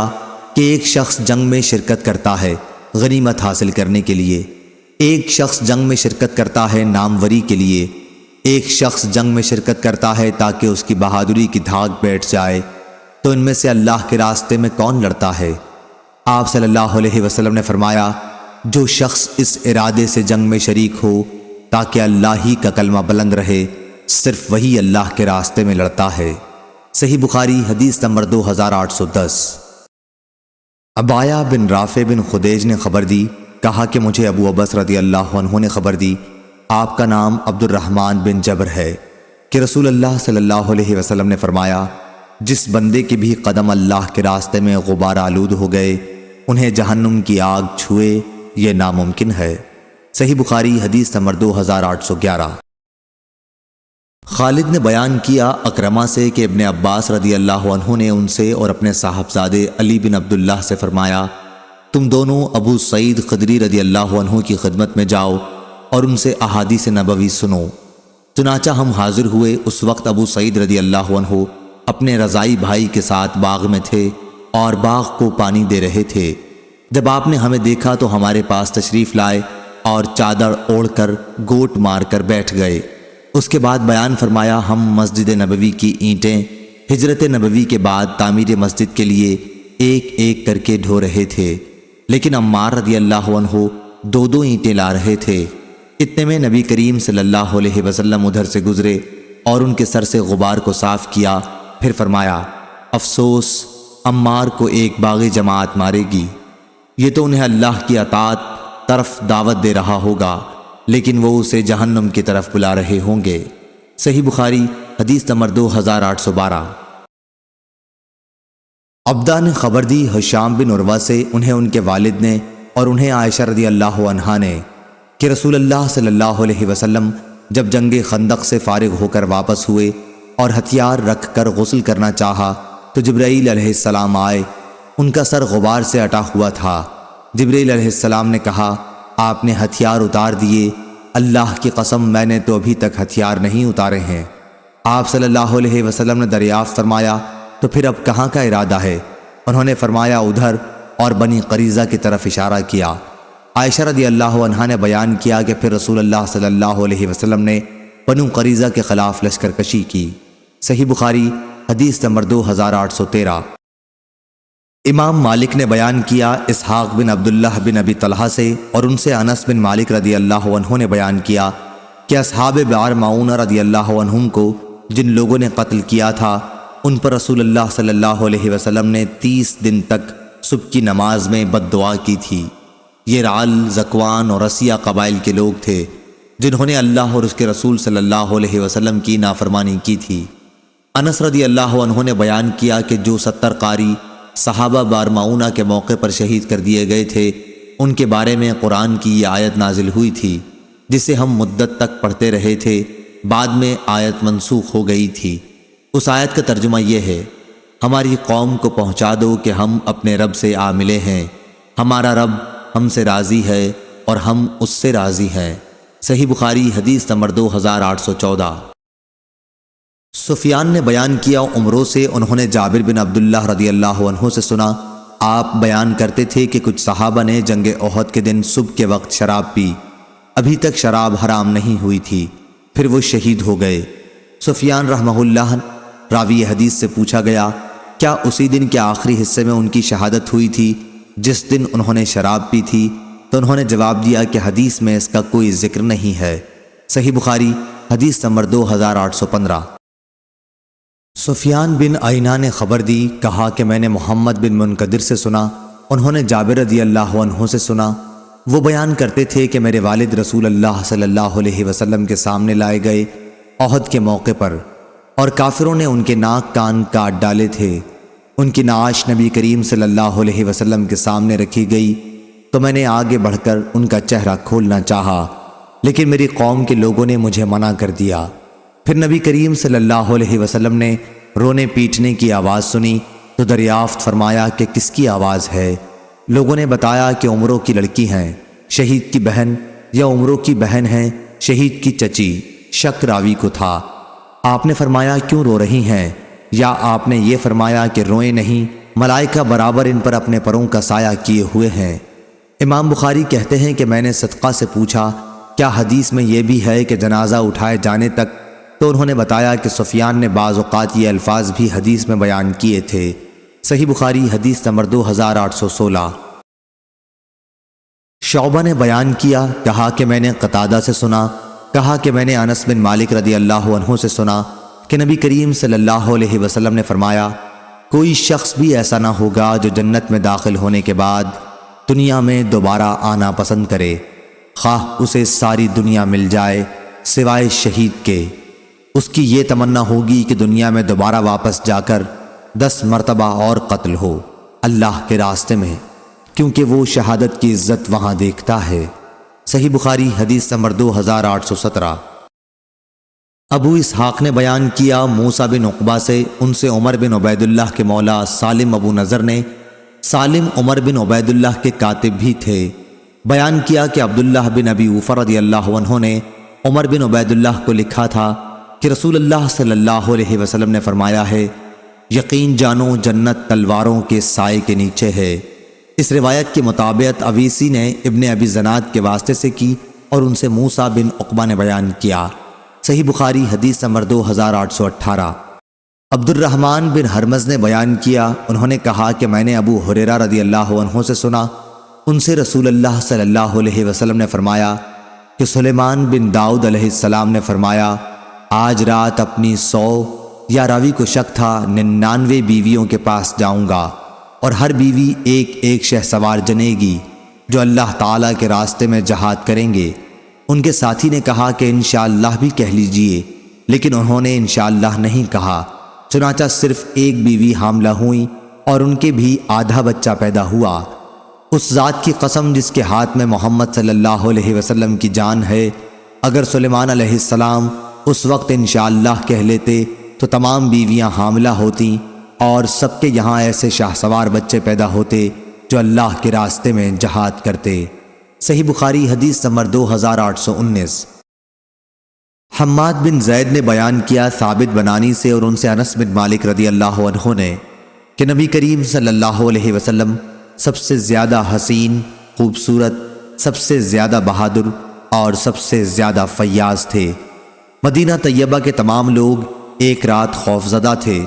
کہ ایک شخص جنگ میں شرکت کرتا ہے غنیمت حاصل کرنے کے لیے، ایک شخص جنگ میں شرکت کرتا ہے ناموری کے لیے، ایک شخص جنگ میں شرکت کرتا ہے تاکہ اس کی بہادری کی دھاک بیٹھ جائے، تو ان میں سے اللہ کے راستے میں کون لڑتا ہے؟ آپ صلی اللہ علیہ وسلم نے فرمایا، جو شخص اس ارادے سے جنگ میں شریک ہو تاکہ اللہ ہی کا کلمہ بلند رہے، صرف وہی اللہ کے راستے میں لڑتا ہے۔ صحیح بخاری حدیث نمبر 2810۔ عبایہ بن رافع بن خدیج نے خبر دی، کہا کہ مجھے ابو عبس رضی اللہ عنہ نے خبر دی، آپ کا نام عبد الرحمن بن جبر ہے، کہ رسول اللہ صلی اللہ علیہ وسلم نے فرمایا، جس بندے کے بھی قدم اللہ کے راستے میں غبار آلود ہو گئے انہیں جہنم کی آگ چھوئے یہ ناممکن ہے۔ صحیح بخاری حدیث نمبر 2811۔ خالد نے بیان کیا اکرمہ سے کہ ابن عباس رضی اللہ عنہ نے ان سے اور اپنے صاحبزادے علی بن عبداللہ سے فرمایا، تم دونوں ابو سعید خدری رضی اللہ عنہ کی خدمت میں جاؤ اور ان سے احادیث نبوی سنو۔ چنانچہ ہم حاضر ہوئے۔ اس وقت ابو سعید رضی اللہ عنہ اپنے رضائی بھائی کے ساتھ باغ میں تھے اور باغ کو پانی دے رہے تھے۔ جب آپ نے ہمیں دیکھا تو ہمارے پاس تشریف لائے اور چادر اوڑھ کر گوٹ مار کر بیٹھ گئے۔ اس کے بعد بیان فرمایا، ہم مسجد نبوی کی اینٹیں ہجرت نبوی کے بعد تعمیر مسجد کے لیے ایک ایک کر کے ڈھو رہے تھے، لیکن عمار رضی اللہ عنہ 2 اینٹیں لا رہے تھے۔ اتنے میں نبی کریم صلی اللہ علیہ وسلم ادھر سے گزرے اور ان کے سر سے غبار کو صاف کیا، پھر فرمایا، افسوس عمار کو ایک باغی جماعت مارے گی، یہ تو انہیں اللہ کی اطاعت طرف دعوت دے رہا ہوگا لیکن وہ اسے جہنم کی طرف بلا رہے ہوں گے۔ صحیح بخاری حدیث نمبر 2812۔ عبدہ نے خبر دی ہشام بن عروہ سے، انہیں ان کے والد نے اور انہیں عائشہ رضی اللہ عنہا نے، کہ رسول اللہ صلی اللہ علیہ وسلم جب جنگ خندق سے فارغ ہو کر واپس ہوئے اور ہتھیار رکھ کر غسل کرنا چاہا تو جبرائیل علیہ السلام آئے، ان کا سر غبار سے اٹا ہوا تھا۔ جبرائیل علیہ السلام نے کہا، آپ نے ہتھیار اتار دیے، اللہ کی قسم میں نے تو ابھی تک ہتھیار نہیں اتارے ہیں۔ آپ صلی اللہ علیہ وسلم نے دریافت فرمایا، تو پھر اب کہاں کا ارادہ ہے؟ انہوں نے فرمایا، ادھر، اور بنی قریظہ کی طرف اشارہ کیا۔ عائشہ رضی اللہ عنہا نے بیان کیا کہ پھر رسول اللہ صلی اللہ علیہ وسلم نے بنو قریظہ کے خلاف لشکر کشی کی۔ صحیح بخاری حدیث نمبر 2813۔ امام مالک نے بیان کیا اسحاق بن عبداللہ بن ابی طلحہ سے اور ان سے انس بن مالک رضی اللہ عنہ نے بیان کیا کہ اصحاب بئر معونہ رضی اللہ عنہم کو جن لوگوں نے قتل کیا تھا ان پر رسول اللہ صلی اللہ علیہ وسلم نے 30 دن تک صبح کی نماز میں بد دعا کی تھی۔ یہ رعل، زکوان اور رسیہ قبائل کے لوگ تھے جنہوں نے اللہ اور اس کے رسول صلی اللہ علیہ وسلم کی نافرمانی کی تھی۔ انس رضی اللہ عنہ نے بیان کیا کہ جو 70 قاری صحابہ بئر معونہ کے موقع پر شہید کر دیے گئے تھے ان کے بارے میں قرآن کی یہ آیت نازل ہوئی تھی جسے ہم مدت تک پڑھتے رہے تھے، بعد میں آیت منسوخ ہو گئی تھی۔ اس آیت کا ترجمہ یہ ہے، ہماری قوم کو پہنچا دو کہ ہم اپنے رب سے آ ملے ہیں، ہمارا رب ہم سے راضی ہے اور ہم اس سے راضی ہیں۔ صحیح بخاری حدیث نمبر 2814۔ سفیان نے بیان کیا عمروں سے، انہوں نے جابر بن عبداللہ رضی اللہ عنہ سے سنا، آپ بیان کرتے تھے کہ کچھ صحابہ نے جنگ احد کے دن صبح کے وقت شراب پی، ابھی تک شراب حرام نہیں ہوئی تھی، پھر وہ شہید ہو گئے۔ سفیان رحمہ اللہ راوی حدیث سے پوچھا گیا، کیا اسی دن کے آخری حصے میں ان کی شہادت ہوئی تھی جس دن انہوں نے شراب پی تھی؟ تو انہوں نے جواب دیا کہ حدیث میں اس کا کوئی ذکر نہیں ہے۔ صحیح بخاری حدیث نمبر 2815۔ سفیان بن عینہ نے خبر دی، کہا کہ میں نے محمد بن منقدر سے سنا، انہوں نے جابر رضی اللہ عنہ سے سنا، وہ بیان کرتے تھے کہ میرے والد رسول اللہ صلی اللہ علیہ وسلم کے سامنے لائے گئے احد کے موقع پر، اور کافروں نے ان کے ناک کان کاٹ ڈالے تھے۔ ان کی نعش نبی کریم صلی اللہ علیہ وسلم کے سامنے رکھی گئی تو میں نے آگے بڑھ کر ان کا چہرہ کھولنا چاہا، لیکن میری قوم کے لوگوں نے مجھے منع کر دیا۔ پھر نبی کریم صلی اللہ علیہ وسلم نے رونے پیٹنے کی آواز سنی تو دریافت فرمایا کہ کس کی آواز ہے؟ لوگوں نے بتایا کہ عمروں کی لڑکی ہیں، شہید کی بہن، یا عمروں کی بہن ہیں، شہید کی چچی۔ شک راوی کو تھا۔ آپ نے فرمایا کیوں رو رہی ہیں؟ یا آپ نے یہ فرمایا کہ روئیں نہیں، ملائکہ برابر ان پر اپنے پروں کا سایہ کیے ہوئے ہیں۔ امام بخاری کہتے ہیں کہ میں نے صدقہ سے پوچھا کیا حدیث میں یہ بھی ہے کہ جنازہ اٹھائے جانے تک؟ تو انہوں نے بتایا کہ سفیان نے بعض اوقات یہ الفاظ بھی حدیث میں بیان کیے تھے۔ صحیح بخاری حدیث نمبر 2816۔ شعبہ نے بیان کیا، کہا کہ میں نے قتادہ سے سنا، کہا کہ میں نے انس بن مالک رضی اللہ عنہ سے سنا کہ نبی کریم صلی اللہ علیہ وسلم نے فرمایا کوئی شخص بھی ایسا نہ ہوگا جو جنت میں داخل ہونے کے بعد دنیا میں دوبارہ آنا پسند کرے، خواہ اسے ساری دنیا مل جائے سوائے شہید کے۔ اس کی یہ تمنا ہوگی کہ دنیا میں دوبارہ واپس جا کر 10 مرتبہ اور قتل ہو اللہ کے راستے میں، کیونکہ وہ شہادت کی عزت وہاں دیکھتا ہے۔ صحیح بخاری حدیث نمبر 2817۔ ابو اسحاق نے بیان کیا موسیٰ بن عقبہ سے، ان سے عمر بن عبید اللہ کے مولا سالم ابو نضر نے، سالم عمر بن عبید اللہ کے کاتب بھی تھے، بیان کیا کہ عبداللہ بن ابی اوفا رضی اللہ عنہ نے عمر بن عبید اللہ کو لکھا تھا کہ رسول اللہ صلی اللہ علیہ وسلم نے فرمایا ہے یقین جانو جنت تلواروں کے سائے کے نیچے ہے۔ اس روایت کی مطابقت اویسی نے ابن ابی زناد کے واسطے سے کی اور ان سے موسیٰ بن عقبہ نے بیان کیا۔ صحیح بخاری حدیث نمبر 2818۔ عبد الرحمن بن حرمز نے بیان کیا، انہوں نے کہا کہ میں نے ابو ہریرہ رضی اللہ عنہ سے سنا، ان سے رسول اللہ صلی اللہ علیہ وسلم نے فرمایا کہ سلیمان بن داؤد علیہ السلام نے فرمایا آج رات اپنی 100 یا راوی کو شک تھا 99 بیویوں کے پاس جاؤں گا، اور ہر بیوی ایک ایک شہسوار جنے گی جو اللہ تعالیٰ کے راستے میں جہاد کریں گے۔ ان کے ساتھی نے کہا کہ انشاءاللہ بھی کہہ لیجئے، لیکن انہوں نے انشاءاللہ نہیں کہا، چنانچہ صرف ایک بیوی حاملہ ہوئی اور ان کے بھی آدھا بچہ پیدا ہوا۔ اس ذات کی قسم جس کے ہاتھ میں محمد صلی اللہ علیہ وسلم کی جان ہے، اگر سلیمان علیہ السلام اس وقت انشاءاللہ کہہ لیتے تو تمام بیویاں حاملہ ہوتیں اور سب کے یہاں ایسے شاہ سوار بچے پیدا ہوتے جو اللہ کے راستے میں جہاد کرتے۔ صحیح بخاری حدیث نمبر 2819۔ حماد بن زید نے بیان کیا ثابت بنانی سے اور ان سے انس بن مالک رضی اللہ عنہ نے کہ نبی کریم صلی اللہ علیہ وسلم سب سے زیادہ حسین، خوبصورت، سب سے زیادہ بہادر اور سب سے زیادہ فیاض تھے۔ مدینہ طیبہ کے تمام لوگ ایک رات خوفزدہ تھے،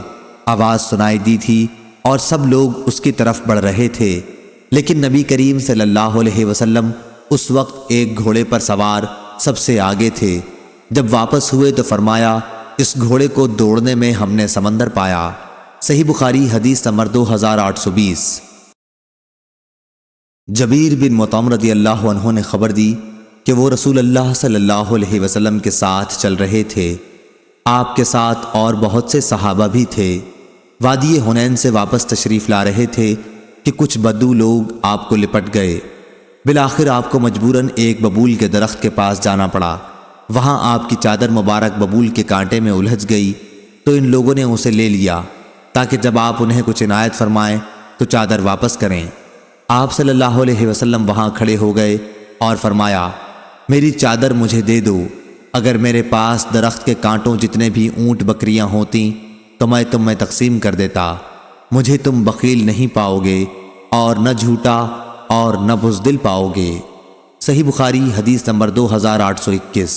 آواز سنائی دی تھی اور سب لوگ اس کی طرف بڑھ رہے تھے، لیکن نبی کریم صلی اللہ علیہ وسلم اس وقت ایک گھوڑے پر سوار سب سے آگے تھے۔ جب واپس ہوئے تو فرمایا اس گھوڑے کو دوڑنے میں ہم نے سمندر پایا۔ صحیح بخاری حدیث نمبر 2820۔ جبیر بن مطعم رضی اللہ عنہ نے خبر دی کہ وہ رسول اللہ صلی اللہ علیہ وسلم کے ساتھ چل رہے تھے، آپ کے ساتھ اور بہت سے صحابہ بھی تھے، وادی حنین سے واپس تشریف لا رہے تھے کہ کچھ بدو لوگ آپ کو لپٹ گئے۔ بالآخر آپ کو مجبوراً ایک ببول کے درخت کے پاس جانا پڑا، وہاں آپ کی چادر مبارک ببول کے کانٹے میں الجھ گئی تو ان لوگوں نے اسے لے لیا تاکہ جب آپ انہیں کچھ عنایت فرمائیں تو چادر واپس کریں۔ آپ صلی اللہ علیہ وسلم وہاں کھڑے ہو گئے اور فرمایا میری چادر مجھے دے دو، اگر میرے پاس درخت کے کانٹوں جتنے بھی اونٹ بکریاں ہوتیں تو میں تم میں تقسیم کر دیتا، مجھے تم بخیل نہیں پاؤ گے اور نہ جھوٹا اور نہ بزدل پاؤ گے۔ صحیح بخاری حدیث نمبر 2821۔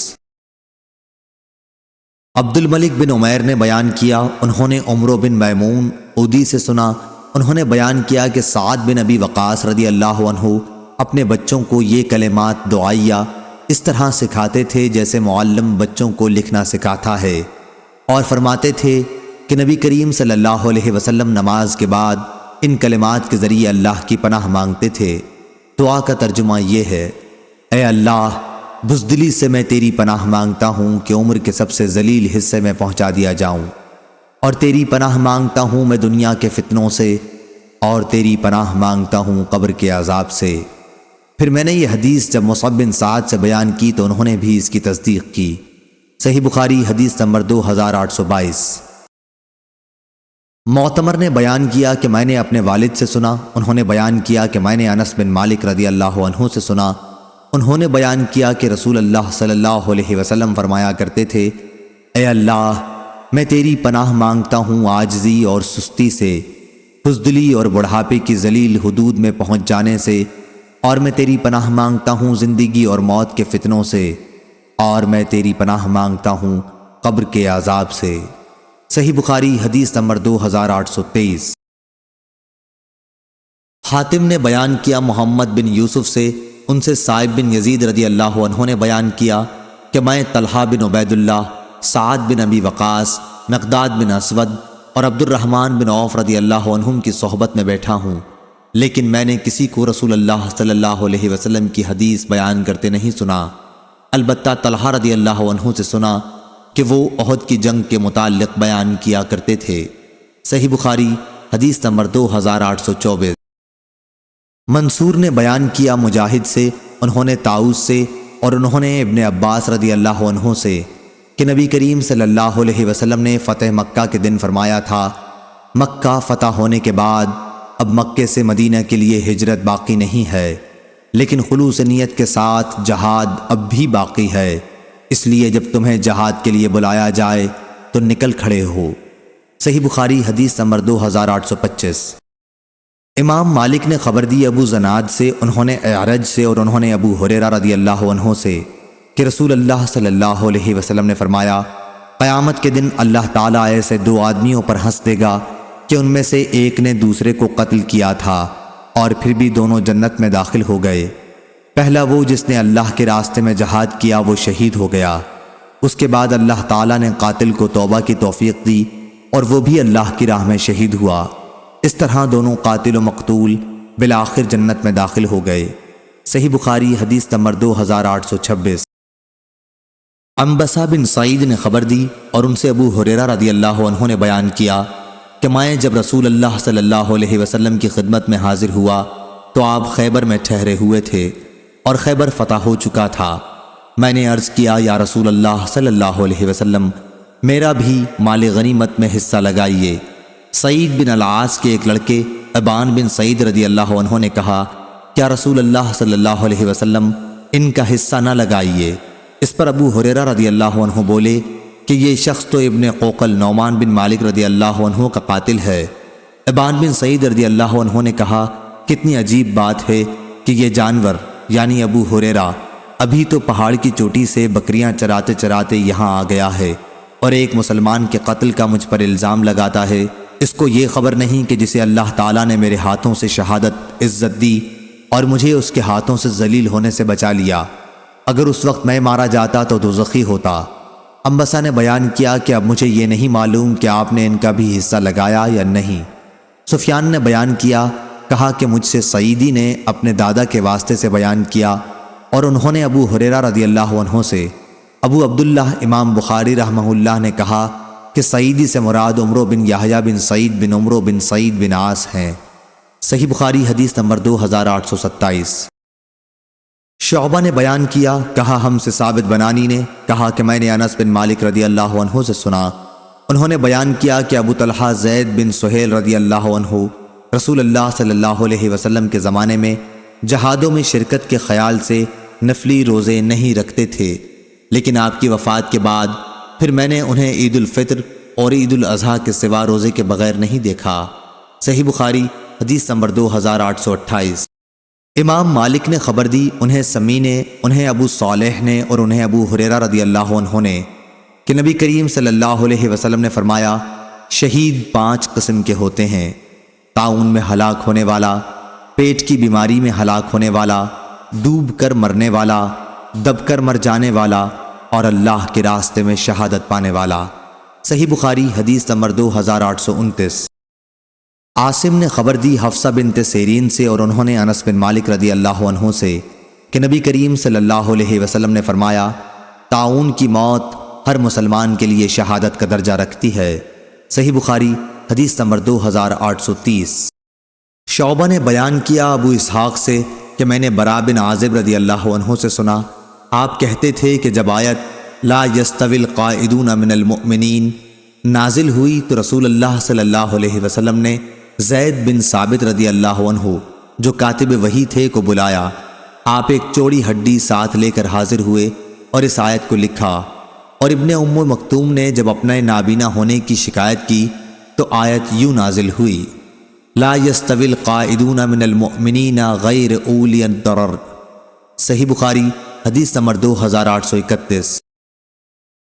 عبد الملک بن عمیر نے بیان کیا، انہوں نے عمرو بن میمون عودی سے سنا، انہوں نے بیان کیا کہ سعد بن ابی وقاص رضی اللہ عنہ اپنے بچوں کو یہ کلمات دعائیہ اس طرح سکھاتے تھے جیسے معلم بچوں کو لکھنا سکھاتا ہے، اور فرماتے تھے کہ نبی کریم صلی اللہ علیہ وسلم نماز کے بعد ان کلمات کے ذریعے اللہ کی پناہ مانگتے تھے۔ دعا کا ترجمہ یہ ہے، اے اللہ بزدلی سے میں تیری پناہ مانگتا ہوں کہ عمر کے سب سے ذلیل حصے میں پہنچا دیا جاؤں، اور تیری پناہ مانگتا ہوں میں دنیا کے فتنوں سے، اور تیری پناہ مانگتا ہوں قبر کے عذاب سے۔ پھر میں نے یہ حدیث جب مصعب بن سعد سے بیان کی تو انہوں نے بھی اس کی تصدیق کی۔ صحیح بخاری حدیث نمبر 2822۔ معتمر نے بیان کیا کہ میں نے اپنے والد سے سنا، انہوں نے بیان کیا کہ میں نے انس بن مالک رضی اللہ عنہ سے سنا، انہوں نے بیان کیا کہ رسول اللہ صلی اللہ علیہ وسلم فرمایا کرتے تھے، اے اللہ، میں تیری پناہ مانگتا ہوں عاجزی اور سستی سے، بزدلی اور بڑھاپے کی ذلیل حدود میں پہنچ جانے سے، اور میں تیری پناہ مانگتا ہوں زندگی اور موت کے فتنوں سے، اور میں تیری پناہ مانگتا ہوں قبر کے عذاب سے۔ صحیح بخاری حدیث نمبر 2823۔ حاتم نے بیان کیا محمد بن یوسف سے، ان سے سائب بن یزید رضی اللہ عنہ نے بیان کیا کہ میں طلحہ بن عبید اللہ، سعد بن ابی وقاص، مقداد بن اسود اور عبد الرحمن بن عوف رضی اللہ عنہم کی صحبت میں بیٹھا ہوں، لیکن میں نے کسی کو رسول اللہ صلی اللہ علیہ وسلم کی حدیث بیان کرتے نہیں سنا، البتہ طلحہ رضی اللہ عنہ سے سنا کہ وہ احد کی جنگ کے متعلق بیان کیا کرتے تھے۔ صحیح بخاری حدیث نمبر 2824۔ منصور نے بیان کیا مجاہد سے، انہوں نے طاؤس سے اور انہوں نے ابن عباس رضی اللہ عنہ سے کہ نبی کریم صلی اللہ علیہ وسلم نے فتح مکہ کے دن فرمایا تھا، مکہ فتح ہونے کے بعد اب مکے سے مدینہ کے لیے ہجرت باقی نہیں ہے، لیکن خلوص نیت کے ساتھ جہاد اب بھی باقی ہے، اس لیے جب تمہیں جہاد کے لیے بلایا جائے تو نکل کھڑے ہو۔ صحیح بخاری حدیث نمبر 2825۔ امام مالک نے خبر دی ابو زناد سے، انہوں نے اعرج سے اور انہوں نے ابو ہریرہ رضی اللہ عنہ سے کہ رسول اللہ صلی اللہ علیہ وسلم نے فرمایا، قیامت کے دن اللہ تعالیٰ ایسے دو آدمیوں پر ہنس دے گا کہ ان میں سے ایک نے دوسرے کو قتل کیا تھا اور پھر بھی دونوں جنت میں داخل ہو گئے۔ پہلا وہ جس نے اللہ کے راستے میں جہاد کیا وہ شہید ہو گیا، اس کے بعد اللہ تعالیٰ نے قاتل کو توبہ کی توفیق دی اور وہ بھی اللہ کی راہ میں شہید ہوا، اس طرح دونوں قاتل و مقتول بالآخر جنت میں داخل ہو گئے۔ صحیح بخاری حدیث نمبر 2826۔ انبسہ بن سعید نے خبر دی اور ان سے ابو ہریرہ رضی اللہ عنہ نے بیان کیا کہ میں جب رسول اللہ صلی اللہ علیہ وسلم کی خدمت میں حاضر ہوا تو آپ خیبر میں ٹھہرے ہوئے تھے اور خیبر فتح ہو چکا تھا۔ میں نے عرض کیا، یا رسول اللہ صلی اللہ علیہ وسلم، میرا بھی مال غنیمت میں حصہ لگائیے۔ سعید بن العاص کے ایک لڑکے ابان بن سعید رضی اللہ عنہ نے کہا، کیا رسول اللہ صلی اللہ علیہ وسلم ان کا حصہ نہ لگائیے؟ اس پر ابو ہریرہ رضی اللہ عنہ بولے کہ یہ شخص تو ابن قوقل نعمان بن مالک رضی اللہ عنہ کا قاتل ہے۔ ابان بن سعید رضی اللہ عنہ نے کہا، کتنی عجیب بات ہے کہ یہ جانور یعنی ابو ہریرہ ابھی تو پہاڑ کی چوٹی سے بکریاں چراتے چراتے یہاں آ گیا ہے اور ایک مسلمان کے قتل کا مجھ پر الزام لگاتا ہے، اس کو یہ خبر نہیں کہ جسے اللہ تعالیٰ نے میرے ہاتھوں سے شہادت عزت دی اور مجھے اس کے ہاتھوں سے ذلیل ہونے سے بچا لیا، اگر اس وقت میں مارا جاتا تو دوزخی ہوتا۔ انبسہ نے بیان کیا کہ اب مجھے یہ نہیں معلوم کہ آپ نے ان کا بھی حصہ لگایا یا نہیں۔ سفیان نے بیان کیا، کہا کہ مجھ سے سعیدی نے اپنے دادا کے واسطے سے بیان کیا اور انہوں نے ابو ہریرہ رضی اللہ عنہ سے۔ ابو عبداللہ امام بخاری رحمہ اللہ نے کہا کہ سعیدی سے مراد عمرو بن یحییٰ بن سعید بن عمرو بن سعید بن عاص ہیں۔ صحیح بخاری حدیث نمبر 2827۔ شعبہ نے بیان کیا، کہا ہم سے ثابت بنانی نے کہا کہ میں نے انس بن مالک رضی اللہ عنہ سے سنا، انہوں نے بیان کیا کہ ابو طلحہ زید بن سہیل رضی اللہ عنہ رسول اللہ صلی اللہ علیہ وسلم کے زمانے میں جہادوں میں شرکت کے خیال سے نفلی روزے نہیں رکھتے تھے، لیکن آپ کی وفات کے بعد پھر میں نے انہیں عید الفطر اور عید الاضحیٰ کے سوا روزے کے بغیر نہیں دیکھا۔ صحیح بخاری حدیث نمبر 2828۔ امام مالک نے خبر دی، انہیں سمی نے، انہیں ابو صالح نے اور انہیں ابو ہریرہ رضی اللہ عنہ نے کہ نبی کریم صلی اللہ علیہ وسلم نے فرمایا، شہید 5 قسم کے ہوتے ہیں، طاعون میں ہلاک ہونے والا، پیٹ کی بیماری میں ہلاک ہونے والا، ڈوب کر مرنے والا، دب کر مر جانے والا اور اللہ کے راستے میں شہادت پانے والا۔ صحیح بخاری حدیث نمبر 2829۔ عاصم نے خبر دی حفصہ بنت سیرین سے اور انہوں نے انس بن مالک رضی اللہ عنہ سے کہ نبی کریم صلی اللہ علیہ وسلم نے فرمایا، طاعون کی موت ہر مسلمان کے لیے شہادت کا درجہ رکھتی ہے۔ صحیح بخاری حدیث نمبر 2830۔ شعبہ نے بیان کیا ابو اسحاق سے کہ میں نے براء بن عازب رضی اللہ عنہ سے سنا، آپ کہتے تھے کہ جب آیت لا یستوی القاعدون من المؤمنین نازل ہوئی تو رسول اللہ صلی اللہ علیہ وسلم نے زید بن ثابت رضی اللہ عنہ جو کاتب وحی تھے کو بلایا۔ آپ ایک چوڑی ہڈی ساتھ لے کر حاضر ہوئے اور اس آیت کو لکھا، اور ابن ام مکتوم نے جب اپنے نابینا ہونے کی شکایت کی تو آیت یوں نازل ہوئی، لا یستوی القاعدون من المؤمنین غیر اولی الضرر۔ صحیح بخاری حدیث نمبر 2831۔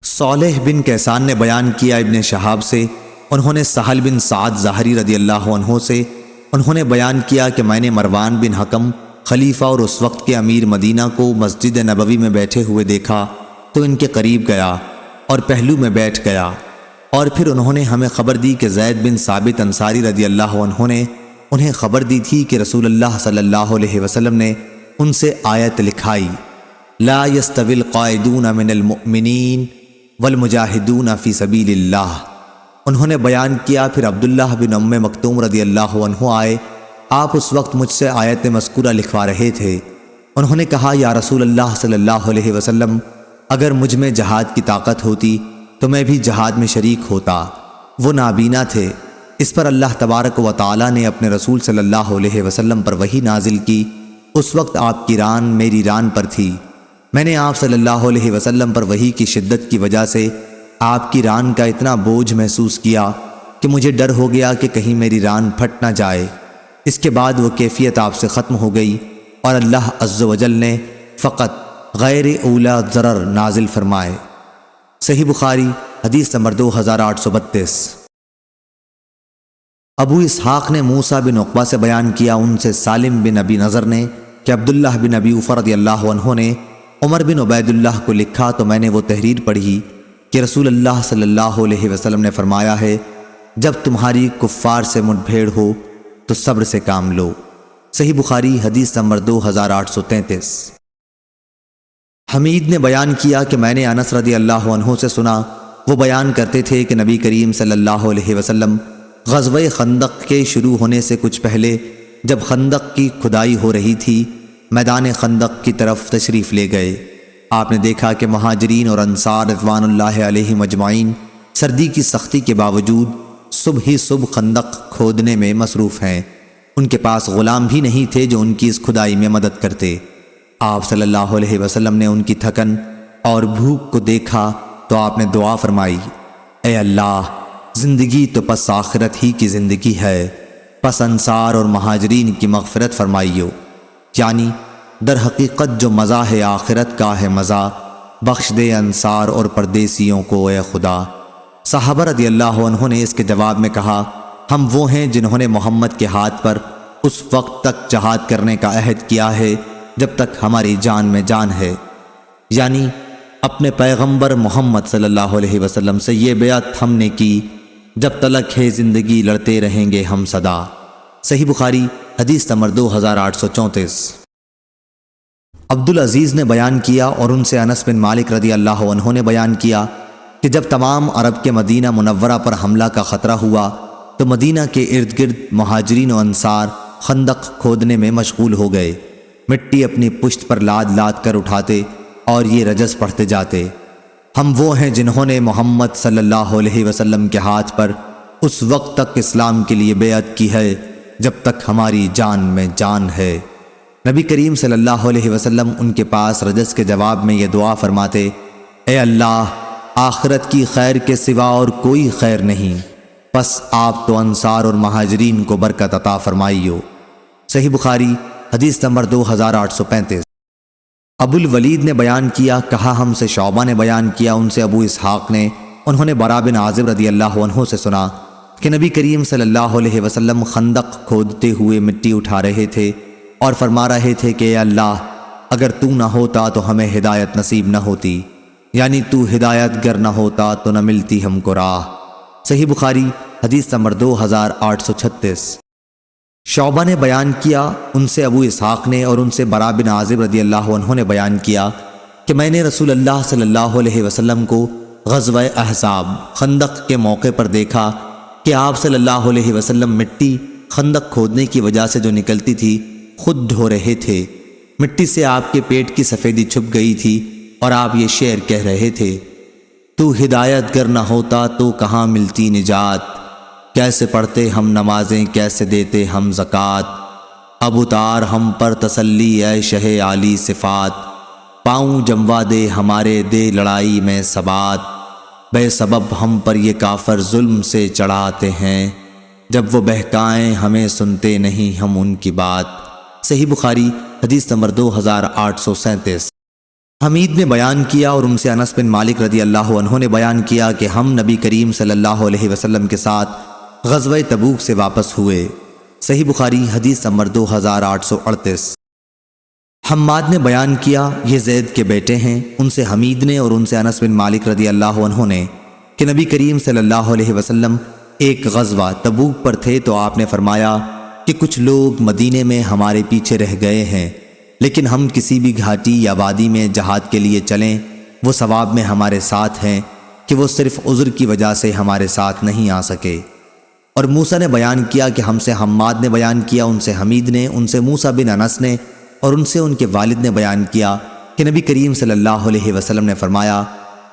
صالح بن کیسان نے بیان کیا ابن شہاب سے، انہوں نے سہل بن سعد ظاہری رضی اللہ عنہ سے، انہوں نے بیان کیا کہ میں نے مروان بن حکم خلیفہ اور اس وقت کے امیر مدینہ کو مسجد نبوی میں بیٹھے ہوئے دیکھا تو ان کے قریب گیا اور پہلو میں بیٹھ گیا، اور پھر انہوں نے ہمیں خبر دی کہ زید بن ثابت انصاری رضی اللہ عنہ نے انہیں خبر دی تھی کہ رسول اللہ صلی اللہ علیہ وسلم نے ان سے آیت لکھائی، لا یستوی القاعدون من المؤمنین والمجاہدون فی سبیل اللہ۔ انہوں نے بیان کیا پھر عبداللہ بن ام مکتوم رضی اللہ عنہ آئے، آپ اس وقت مجھ سے آیت مذکورہ لکھوا رہے تھے۔ انہوں نے کہا، یا رسول اللہ صلی اللہ علیہ وسلم، اگر مجھ میں جہاد کی طاقت ہوتی تو میں بھی جہاد میں شریک ہوتا۔ وہ نابینا تھے۔ اس پر اللہ تبارک و تعالی نے اپنے رسول صلی اللہ علیہ وسلم پر وحی نازل کی۔ اس وقت آپ کی ران میری ران پر تھی۔ میں نے آپ صلی اللہ علیہ وسلم پر وحی کی شدت کی وجہ سے آپ کی ران کا اتنا بوجھ محسوس کیا کہ مجھے ڈر ہو گیا کہ کہیں میری ران پھٹ نہ جائے۔ اس کے بعد وہ کیفیت آپ سے ختم ہو گئی اور اللہ عز و جل نے فقط غیر اولا ضرر نازل فرمائے۔ صحیح بخاری حدیث نمبر 2832۔ ابو اسحاق نے موسیٰ بن عقبہ سے بیان کیا، ان سے سالم بن ابی نضر نے کہ عبداللہ بن ابی اوفا رضی اللہ عنہ نے عمر بن عبید اللہ کو لکھا تو میں نے وہ تحریر پڑھی کہ رسول اللہ صلی اللہ علیہ وسلم نے فرمایا ہے، جب تمہاری کفار سے مٹبھیڑ ہو تو صبر سے کام لو۔ صحیح بخاری حدیث نمبر 2833۔ حمید نے بیان کیا کہ میں نے انس رضی اللہ عنہ سے سنا، وہ بیان کرتے تھے کہ نبی کریم صلی اللہ علیہ وسلم غزوہ خندق کے شروع ہونے سے کچھ پہلے جب خندق کی کھدائی ہو رہی تھی میدان خندق کی طرف تشریف لے گئے۔ آپ نے دیکھا کہ مہاجرین اور انصار رضوان اللہ علیہم اجمعین سردی کی سختی کے باوجود صبح ہی صبح خندق کھودنے میں مصروف ہیں۔ ان کے پاس غلام بھی نہیں تھے جو ان کی اس کھدائی میں مدد کرتے۔ آپ صلی اللہ علیہ وسلم نے ان کی تھکن اور بھوک کو دیکھا تو آپ نے دعا فرمائی، اے اللہ، زندگی تو پس آخرت ہی کی زندگی ہے، پس انصار اور مہاجرین کی مغفرت فرمائیو، یعنی در حقیقت جو مزہ ہے آخرت کا ہے مزہ، بخش دے انصار اور پردیسیوں کو اے خدا۔ صحابہ رضی اللہ عنہ نے اس کے جواب میں کہا، ہم وہ ہیں جنہوں نے محمد کے ہاتھ پر اس وقت تک جہاد کرنے کا عہد کیا ہے جب تک ہماری جان میں جان ہے، یعنی اپنے پیغمبر محمد صلی اللہ علیہ وسلم سے یہ بیعت ہم نے کی، جب تلک ہے زندگی لڑتے رہیں گے ہم صدا۔ صحیح بخاری حدیث نمبر 2834۔ عبدالعزیز نے بیان کیا اور ان سے انس بن مالک رضی اللہ عنہ نے بیان کیا کہ جب تمام عرب کے مدینہ منورہ پر حملہ کا خطرہ ہوا تو مدینہ کے ارد گرد مہاجرین و انصار خندق کھودنے میں مشغول ہو گئے، مٹی اپنی پشت پر لاد لاد کر اٹھاتے اور یہ رجز پڑھتے جاتے، ہم وہ ہیں جنہوں نے محمد صلی اللہ علیہ وسلم کے ہاتھ پر اس وقت تک اسلام کے لیے بیعت کی ہے جب تک ہماری جان میں جان ہے۔ نبی کریم صلی اللہ علیہ وسلم ان کے پاس رجز کے جواب میں یہ دعا فرماتے، اے اللہ، آخرت کی خیر کے سوا اور کوئی خیر نہیں، پس آپ تو انصار اور مہاجرین کو برکت عطا فرمائیو۔ صحیح بخاری حدیث نمبر 2835۔ ابو الولید نے بیان کیا، کہا ہم سے شعبہ نے بیان کیا، ان سے ابو اسحاق نے، انہوں نے برا بن عازب رضی اللہ عنہ سے سنا کہ نبی کریم صلی اللہ علیہ وسلم خندق کھودتے ہوئے مٹی اٹھا رہے تھے اور فرما رہے تھے کہ اے اللہ، اگر تو نہ ہوتا تو ہمیں ہدایت نصیب نہ ہوتی، یعنی تو ہدایت گر نہ ہوتا تو نہ ملتی ہم کو راہ۔ صحیح بخاری حدیث نمبر 2836۔ شعبہ نے بیان کیا، ان سے ابو اسحاق نے اور ان سے برا بن عازب رضی اللہ عنہ نے بیان کیا کہ میں نے رسول اللہ صلی اللہ علیہ وسلم کو غزوہ احزاب خندق کے موقع پر دیکھا کہ آپ صلی اللہ علیہ وسلم مٹی خندق کھودنے کی وجہ سے جو نکلتی تھی خود دھو رہے تھے، مٹی سے آپ کے پیٹ کی سفیدی چھپ گئی تھی اور آپ یہ شعر کہہ رہے تھے، تو ہدایت گر نہ ہوتا تو کہاں ملتی نجات، کیسے پڑھتے ہم نمازیں کیسے دیتے ہم زکوٰۃ، اب اتار ہم پر تسلی اے شہ عالی صفات، پاؤں جموا دے ہمارے دے لڑائی میں ثبات، بے سبب ہم پر یہ کافر ظلم سے چڑھاتے ہیں، جب وہ بہکائیں ہمیں سنتے نہیں ہم ان کی بات۔ صحیح بخاری حدیث نمبر 2837۔ حمید نے بیان کیا اور ان سے انس بن مالک رضی اللہ عنہ نے بیان کیا کہ ہم نبی کریم صلی اللہ علیہ وسلم کے ساتھ غزوہ تبوک سے واپس ہوئے۔ صحیح بخاری حدیث نمبر 2838۔ حماد نے بیان کیا، یہ زید کے بیٹے ہیں، ان سے حمید نے اور ان سے انس بن مالک رضی اللہ عنہ نے کہ نبی کریم صلی اللہ علیہ وسلم ایک غزوہ تبوک پر تھے تو آپ نے فرمایا کہ کچھ لوگ مدینے میں ہمارے پیچھے رہ گئے ہیں، لیکن ہم کسی بھی گھاٹی یا وادی میں جہاد کے لیے چلیں وہ ثواب میں ہمارے ساتھ ہیں کہ وہ صرف عذر کی وجہ سے ہمارے ساتھ نہیں آ سکے۔ اور موسیٰ نے بیان کیا کہ ہم سے حماد نے بیان کیا، ان سے حمید نے، ان سے موسیٰ بن انس نے اور ان سے ان کے والد نے بیان کیا کہ نبی کریم صلی اللہ علیہ وسلم نے فرمایا۔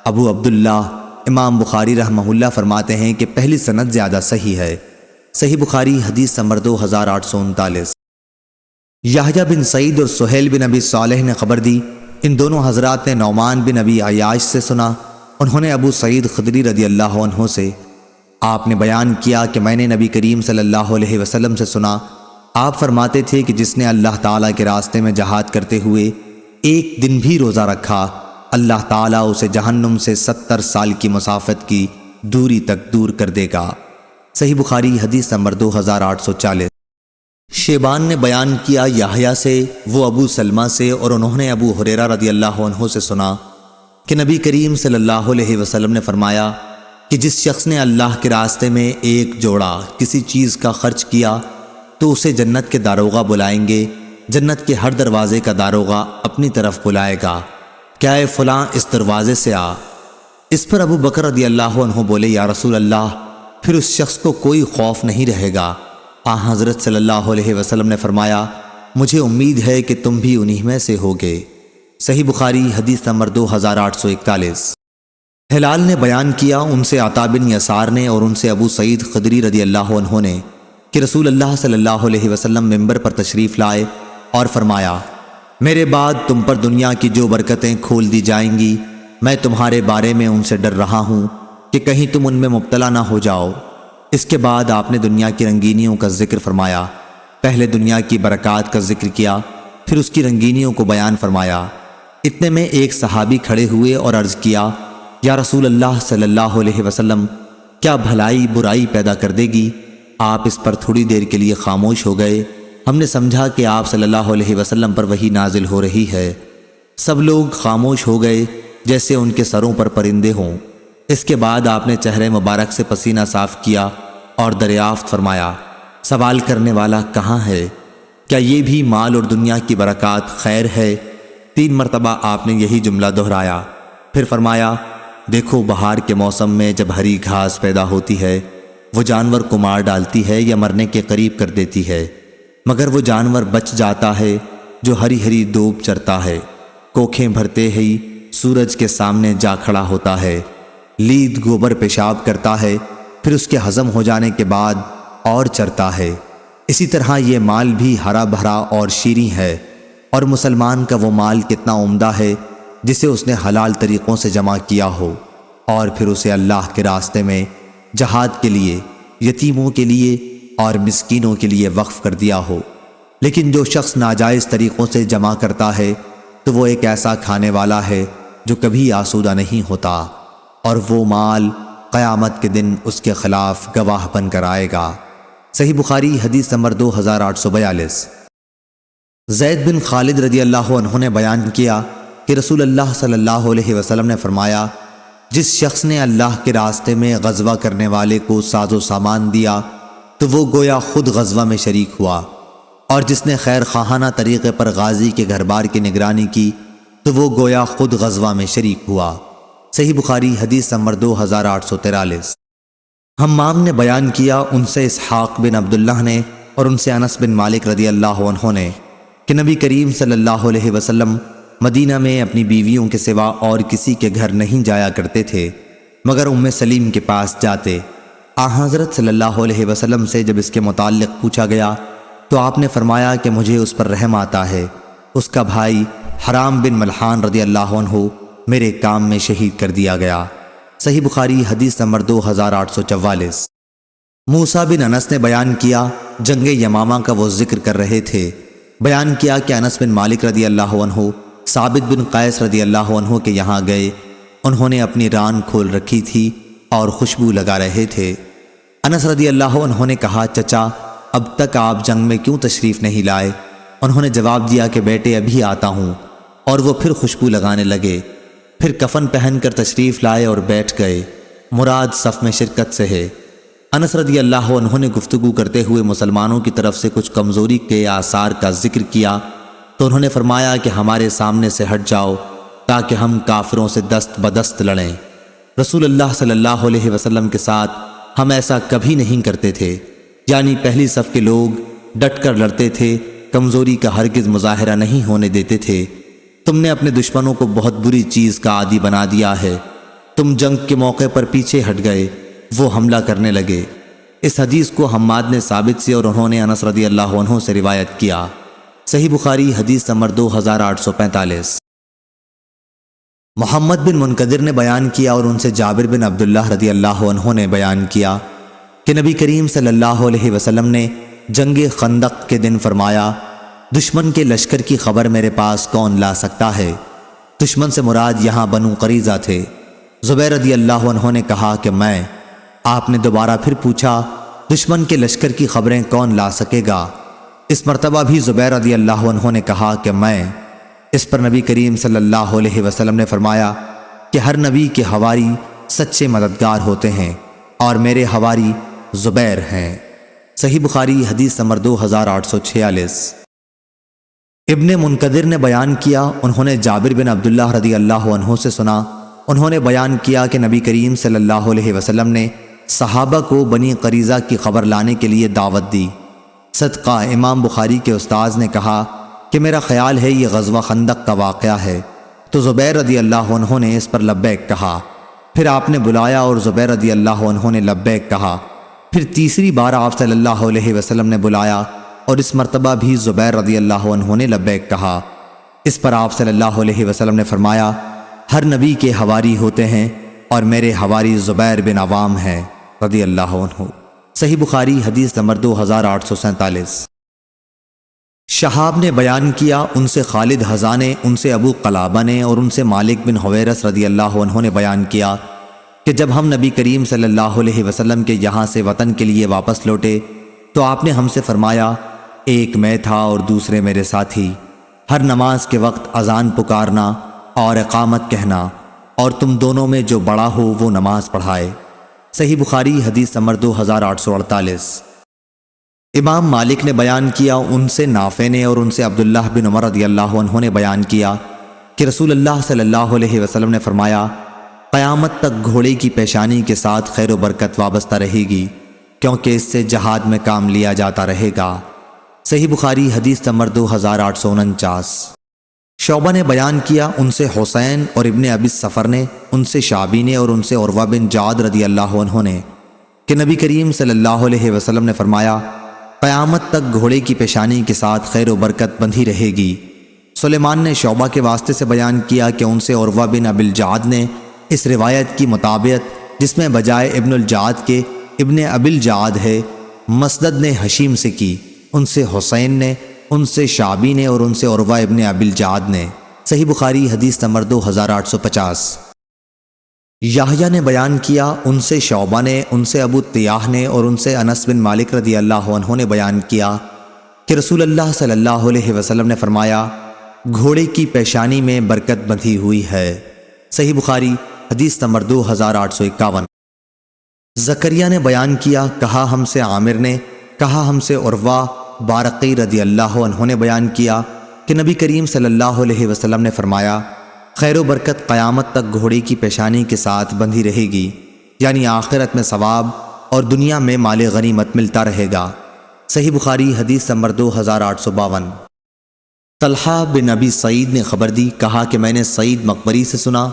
ابو عبداللہ امام بخاری رحمہ اللہ فرماتے ہیں کہ پہلی سند زیادہ صحیح ہے۔ صحیح بخاری حدیث نمبر 2839۔ یحییٰ بن سعید اور سہیل بن ابی صالح نے خبر دی، ان دونوں حضرات نے نعمان بن ابی عیاش سے سنا، انہوں نے ابو سعید خدری رضی اللہ عنہ سے، آپ نے بیان کیا کہ میں نے نبی کریم صلی اللہ علیہ وسلم سے سنا، آپ فرماتے تھے کہ جس نے اللہ تعالیٰ کے راستے میں جہاد کرتے ہوئے ایک دن بھی روزہ رکھا، اللہ تعالیٰ اسے جہنم سے 70 سال کی مسافت کی دوری تک دور کر دے گا۔ صحیح بخاری حدیث نمبر 2840۔ شیبان نے بیان کیا یحییٰ سے، وہ ابو سلمہ سے اور انہوں نے ابو ہریرہ رضی اللہ عنہ سے سنا کہ نبی کریم صلی اللہ علیہ وسلم نے فرمایا کہ جس شخص نے اللہ کے راستے میں ایک جوڑا کسی چیز کا خرچ کیا تو اسے جنت کے داروغہ بلائیں گے، جنت کے ہر دروازے کا داروغہ اپنی طرف بلائے گا، کیا اے فلاں اس دروازے سے آ۔ اس پر ابو بکر رضی اللہ عنہ بولے، یا رسول اللہ، پھر اس شخص کو کوئی خوف نہیں رہے گا۔ حضرت صلی اللہ علیہ وسلم نے فرمایا، مجھے امید ہے کہ تم بھی انہی میں سے ہوگے۔ صحیح بخاری حدیث نمبر 2841۔ ہلال نے بیان کیا، ان سے عطا بن یسار نے اور ان سے ابو سعید خدری رضی اللہ عنہ نے کہ رسول اللہ صلی اللہ علیہ وسلم منبر پر تشریف لائے اور فرمایا، میرے بعد تم پر دنیا کی جو برکتیں کھول دی جائیں گی، میں تمہارے بارے میں ان سے ڈر رہا ہوں کہ کہیں تم ان میں مبتلا نہ ہو جاؤ۔ اس کے بعد آپ نے دنیا کی رنگینیوں کا ذکر فرمایا، پہلے دنیا کی برکات کا ذکر کیا، پھر اس کی رنگینیوں کو بیان فرمایا۔ اتنے میں ایک صحابی کھڑے ہوئے اور عرض کیا، یا رسول اللہ صلی اللہ علیہ وسلم، کیا بھلائی برائی پیدا کر دے گی؟ آپ اس پر تھوڑی دیر کے لیے خاموش ہو گئے، ہم نے سمجھا کہ آپ صلی اللہ علیہ وسلم پر وحی نازل ہو رہی ہے۔ سب لوگ خاموش ہو گئے جیسے ان کے سروں پر پرندے ہوں۔ اس کے بعد آپ نے چہرے مبارک سے پسینہ صاف کیا اور دریافت فرمایا، سوال کرنے والا کہاں ہے؟ کیا یہ بھی مال اور دنیا کی برکات خیر ہے؟ 3 مرتبہ آپ نے یہی جملہ دہرایا، پھر فرمایا، دیکھو بہار کے موسم میں جب ہری گھاس پیدا ہوتی ہے وہ جانور کو مار ڈالتی ہے یا مرنے کے قریب کر دیتی ہے، مگر وہ جانور بچ جاتا ہے جو ہری ہری دوب چرتا ہے، کوکھیں بھرتے ہی سورج کے سامنے جا کھڑا ہوتا ہے، لید گوبر پیشاب کرتا ہے، پھر اس کے ہضم ہو جانے کے بعد اور چرتا ہے۔ اسی طرح یہ مال بھی ہرا بھرا اور شیریں ہے، اور مسلمان کا وہ مال کتنا عمدہ ہے جسے اس نے حلال طریقوں سے جمع کیا ہو اور پھر اسے اللہ کے راستے میں جہاد کے لیے، یتیموں کے لیے اور مسکینوں کے لیے وقف کر دیا ہو۔ لیکن جو شخص ناجائز طریقوں سے جمع کرتا ہے تو وہ ایک ایسا کھانے والا ہے جو کبھی آسودہ نہیں ہوتا، اور وہ مال قیامت کے دن اس کے خلاف گواہ بن کر آئے گا۔ صحیح بخاری حدیث نمبر 2842۔ زید بن خالد رضی اللہ عنہ نے بیان کیا کہ رسول اللہ صلی اللہ علیہ وسلم نے فرمایا، جس شخص نے اللہ کے راستے میں غزوہ کرنے والے کو ساز و سامان دیا تو وہ گویا خود غزوہ میں شریک ہوا، اور جس نے خیر خواہانہ طریقے پر غازی کے گھر بار کی نگرانی کی تو وہ گویا خود غزوہ میں شریک ہوا۔ صحیح بخاری حدیث نمبر 2843۔ حمام نے بیان کیا، ان سے اسحاق بن عبداللہ نے اور ان سے انس بن مالک رضی اللہ عنہ نے کہ نبی کریم صلی اللہ علیہ وسلم مدینہ میں اپنی بیویوں کے سوا اور کسی کے گھر نہیں جایا کرتے تھے، مگر سلیم کے پاس جاتے۔ حضرت صلی اللہ علیہ وسلم سے جب اس کے متعلق پوچھا گیا تو آپ نے فرمایا کہ مجھے اس پر رحم آتا ہے، اس کا بھائی حرام بن ملحان رضی اللہ عنہ میرے کام میں شہید کر دیا گیا۔ صحیح بخاری حدیث نمبر 2844۔ موسیٰ بن انس نے بیان کیا، جنگ یمامہ کا وہ ذکر کر رہے تھے، بیان کیا کہ انس بن مالک رضی اللہ عنہ ثابت بن قیس رضی اللہ عنہ کے یہاں گئے۔ انہوں نے اپنی ران کھول رکھی تھی اور خوشبو لگا رہے تھے۔ انس رضی اللہ عنہ نے کہا، چچا اب تک آپ جنگ میں کیوں تشریف نہیں لائے؟ انہوں نے جواب دیا کہ بیٹے ابھی آتا ہوں، اور وہ پھر خوشبو لگانے لگے، پھر کفن پہن کر تشریف لائے اور بیٹھ گئے۔ مراد صف میں شرکت سے ہے۔ انس رضی اللہ عنہ نے گفتگو کرتے ہوئے مسلمانوں کی طرف سے کچھ کمزوری کے آثار کا ذکر کیا تو انہوں نے فرمایا کہ ہمارے سامنے سے ہٹ جاؤ تاکہ ہم کافروں سے دست بدست لڑیں۔ رسول اللہ صلی اللہ علیہ وسلم کے ساتھ ہم ایسا کبھی نہیں کرتے تھے، یعنی پہلی صف کے لوگ ڈٹ کر لڑتے تھے، کمزوری کا ہرگز مظاہرہ نہیں ہونے دیتے تھے۔ تم نے اپنے دشمنوں کو بہت بری چیز کا عادی بنا دیا ہے۔ تم جنگ کے موقع پر پیچھے ہٹ گئے، وہ حملہ کرنے لگے۔ اس حدیث کو حماد نے ثابت سے اور انہوں نے انس رضی اللہ عنہ سے روایت کیا۔ صحیح بخاری حدیث نمبر 2845۔ محمد بن منقدر نے بیان کیا اور ان سے جابر بن عبداللہ رضی اللہ عنہ نے بیان کیا کہ نبی کریم صلی اللہ علیہ وسلم نے جنگ خندق کے دن فرمایا، دشمن کے لشکر کی خبر میرے پاس کون لا سکتا ہے؟ دشمن سے مراد یہاں بنو قریظہ تھے۔ زبیر رضی اللہ عنہ نے کہا کہ میں۔ آپ نے دوبارہ پھر پوچھا، دشمن کے لشکر کی خبریں کون لا سکے گا؟ اس مرتبہ بھی زبیر رضی اللہ عنہ نے کہا کہ میں۔ اس پر نبی کریم صلی اللہ علیہ وسلم نے فرمایا کہ ہر نبی کے حواری سچے مددگار ہوتے ہیں اور میرے حواری زبیر ہیں۔ صحیح بخاری حدیث نمبر 2846۔ ابن منقدر نے بیان کیا، انہوں نے جابر بن عبداللہ رضی اللہ عنہ سے سنا، انہوں نے بیان کیا کہ نبی کریم صلی اللہ علیہ وسلم نے صحابہ کو بنی قریظہ کی خبر لانے کے لیے دعوت دی۔ صدقہ امام بخاری کے استاذ نے کہا کہ میرا خیال ہے یہ غزوہ خندق کا واقعہ ہے، تو زبیر رضی اللہ عنہ نے اس پر لبیک کہا۔ پھر آپ نے بلایا اور زبیر رضی اللہ عنہ نے لبیک کہا۔ پھر تیسری بار آپ صلی اللہ علیہ وسلم نے بلایا اور اس مرتبہ بھی زبیر رضی اللہ عنہ نے لبیک کہا۔ اس پر آپ صلی اللہ علیہ وسلم نے فرمایا، ہر نبی کے حواری ہوتے ہیں اور میرے حواری زبیر بن عوام ہیں رضی اللہ عنہ۔ صحیح بخاری حدیث نمبر 2847۔ شہاب نے بیان کیا، ان سے خالد حذا نے، ان سے ابو قلابہ نے اور ان سے مالک بن حویرث رضی اللہ عنہ نے بیان کیا کہ جب ہم نبی کریم صلی اللہ علیہ وسلم کے یہاں سے وطن کے لیے واپس لوٹے تو آپ نے ہم سے فرمایا، ایک میں تھا اور دوسرے میرے ساتھی، ہر نماز کے وقت اذان پکارنا اور اقامت کہنا، اور تم دونوں میں جو بڑا ہو وہ نماز پڑھائے۔ صحیح بخاری حدیث نمبر 2848۔ امام مالک نے بیان کیا، ان سے نافع نے اور ان سے عبداللہ بن عمر رضی اللہ عنہ نے بیان کیا کہ رسول اللہ صلی اللہ علیہ وسلم نے فرمایا، قیامت تک گھوڑے کی پیشانی کے ساتھ خیر و برکت وابستہ رہے گی، کیونکہ اس سے جہاد میں کام لیا جاتا رہے گا۔ صحیح بخاری حدیث نمبر 2849۔ شعبہ نے بیان کیا، ان سے حسین اور ابن ابی السفر نے، ان سے شعبی نے اور ان سے عروہ بن جعد رضی اللہ عنہ نے کہ نبی کریم صلی اللہ علیہ وسلم نے فرمایا، قیامت تک گھوڑے کی پیشانی کے ساتھ خیر و برکت بندھی رہے گی۔ سلیمان نے شعبہ کے واسطے سے بیان کیا کہ ان سے عروہ بن ابی الجعد نے اس روایت کی مطابقت جس میں بجائے ابن الجعد کے ابن ابی الجعد ہے، مسدد نے حشیم سے کی، ان سے حسین نے، ان سے شعبی نے اور ان سے عروہ ابن ابی الجعد نے۔ صحیح بخاری حدیث نمبر 2850۔ یحییٰ نے بیان کیا، ان سے شعبہ نے، ان سے ابو طیاح نے اور ان سے انس بن مالک رضی اللہ عنہ نے بیان کیا کہ رسول اللہ صلی اللہ علیہ وسلم نے فرمایا، گھوڑے کی پیشانی میں برکت بندھی ہوئی ہے۔ صحیح بخاری حدیث نمبر 2851۔ زکریا نے بیان کیا، کہا ہم سے عامر نے، کہا ہم سے عروہ بارقی رضی اللہ عنہ نے بیان کیا کہ نبی کریم صلی اللہ علیہ وسلم نے فرمایا، خیر و برکت قیامت تک گھوڑے کی پیشانی کے ساتھ بندھی رہے گی، یعنی آخرت میں ثواب اور دنیا میں مال غنیمت ملتا رہے گا۔ صحیح بخاری حدیث نمبر 2852۔ طلحہ بن ابی سعید نے خبر دی، کہا کہ میں نے سعید مقبری سے سنا،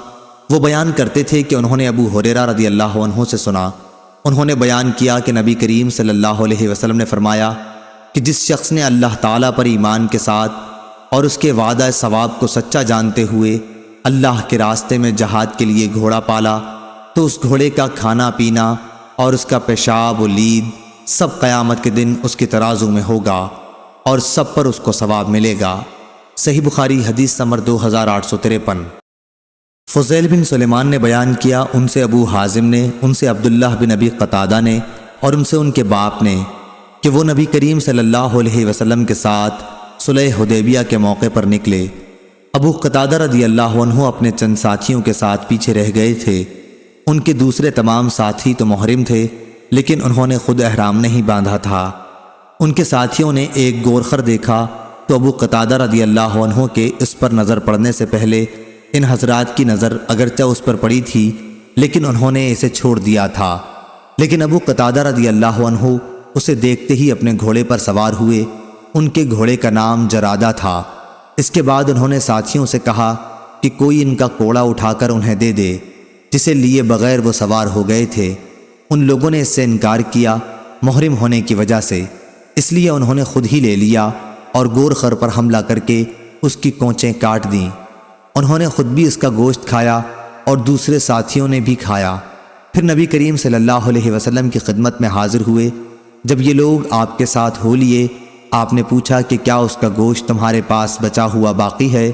وہ بیان کرتے تھے کہ انہوں نے ابو ہریرہ رضی اللہ عنہ سے سنا، انہوں نے بیان کیا کہ نبی کریم صلی اللہ علیہ وسلم نے فرمایا کہ جس شخص نے اللہ تعالیٰ پر ایمان کے ساتھ اور اس کے وعدہ ثواب کو سچا جانتے ہوئے اللہ کے راستے میں جہاد کے لیے گھوڑا پالا، تو اس گھوڑے کا کھانا پینا اور اس کا پیشاب و لید سب قیامت کے دن اس کے ترازو میں ہوگا اور سب پر اس کو ثواب ملے گا۔ صحیح بخاری حدیث نمبر 2853۔ فضیل بن سلیمان نے بیان کیا، ان سے ابو حازم نے، ان سے عبداللہ بن ابی قتادہ نے اور ان سے ان کے باپ نے کہ وہ نبی کریم صلی اللہ علیہ وسلم کے ساتھ صلح حدیبیہ کے موقع پر نکلے۔ ابو قتادہ رضی اللہ عنہ اپنے چند ساتھیوں کے ساتھ پیچھے رہ گئے تھے، ان کے دوسرے تمام ساتھی تو محرم تھے لیکن انہوں نے خود احرام نہیں باندھا تھا۔ ان کے ساتھیوں نے ایک گورخر دیکھا تو ابو قتادہ رضی اللہ عنہ کے اس پر نظر پڑنے سے پہلے ان حضرات کی نظر اگرچہ اس پر پڑی تھی لیکن انہوں نے اسے چھوڑ دیا تھا، لیکن ابو قتادہ رضی اللہ عنہ اسے دیکھتے ہی اپنے گھوڑے پر سوار ہوئے۔ ان کے گھوڑے کا نام جرادہ تھا۔ اس کے بعد انہوں نے ساتھیوں سے کہا کہ کوئی ان کا کوڑا اٹھا کر انہیں دے دے، جسے لیے بغیر وہ سوار ہو گئے تھے۔ ان لوگوں نے اس سے انکار کیا محرم ہونے کی وجہ سے، اس لیے انہوں نے خود ہی لے لیا اور گورخر پر حملہ کر کے اس کی کونچیں کاٹ دیں۔ انہوں نے خود بھی اس کا گوشت کھایا اور دوسرے ساتھیوں نے بھی کھایا۔ پھر نبی کریم صلی اللہ علیہ وسلم کی خدمت میں حاضر ہوئے۔ جب یہ لوگ آپ کے ساتھ ہو لیے، آپ نے پوچھا کہ کیا اس کا گوشت تمہارے پاس بچا ہوا باقی ہے؟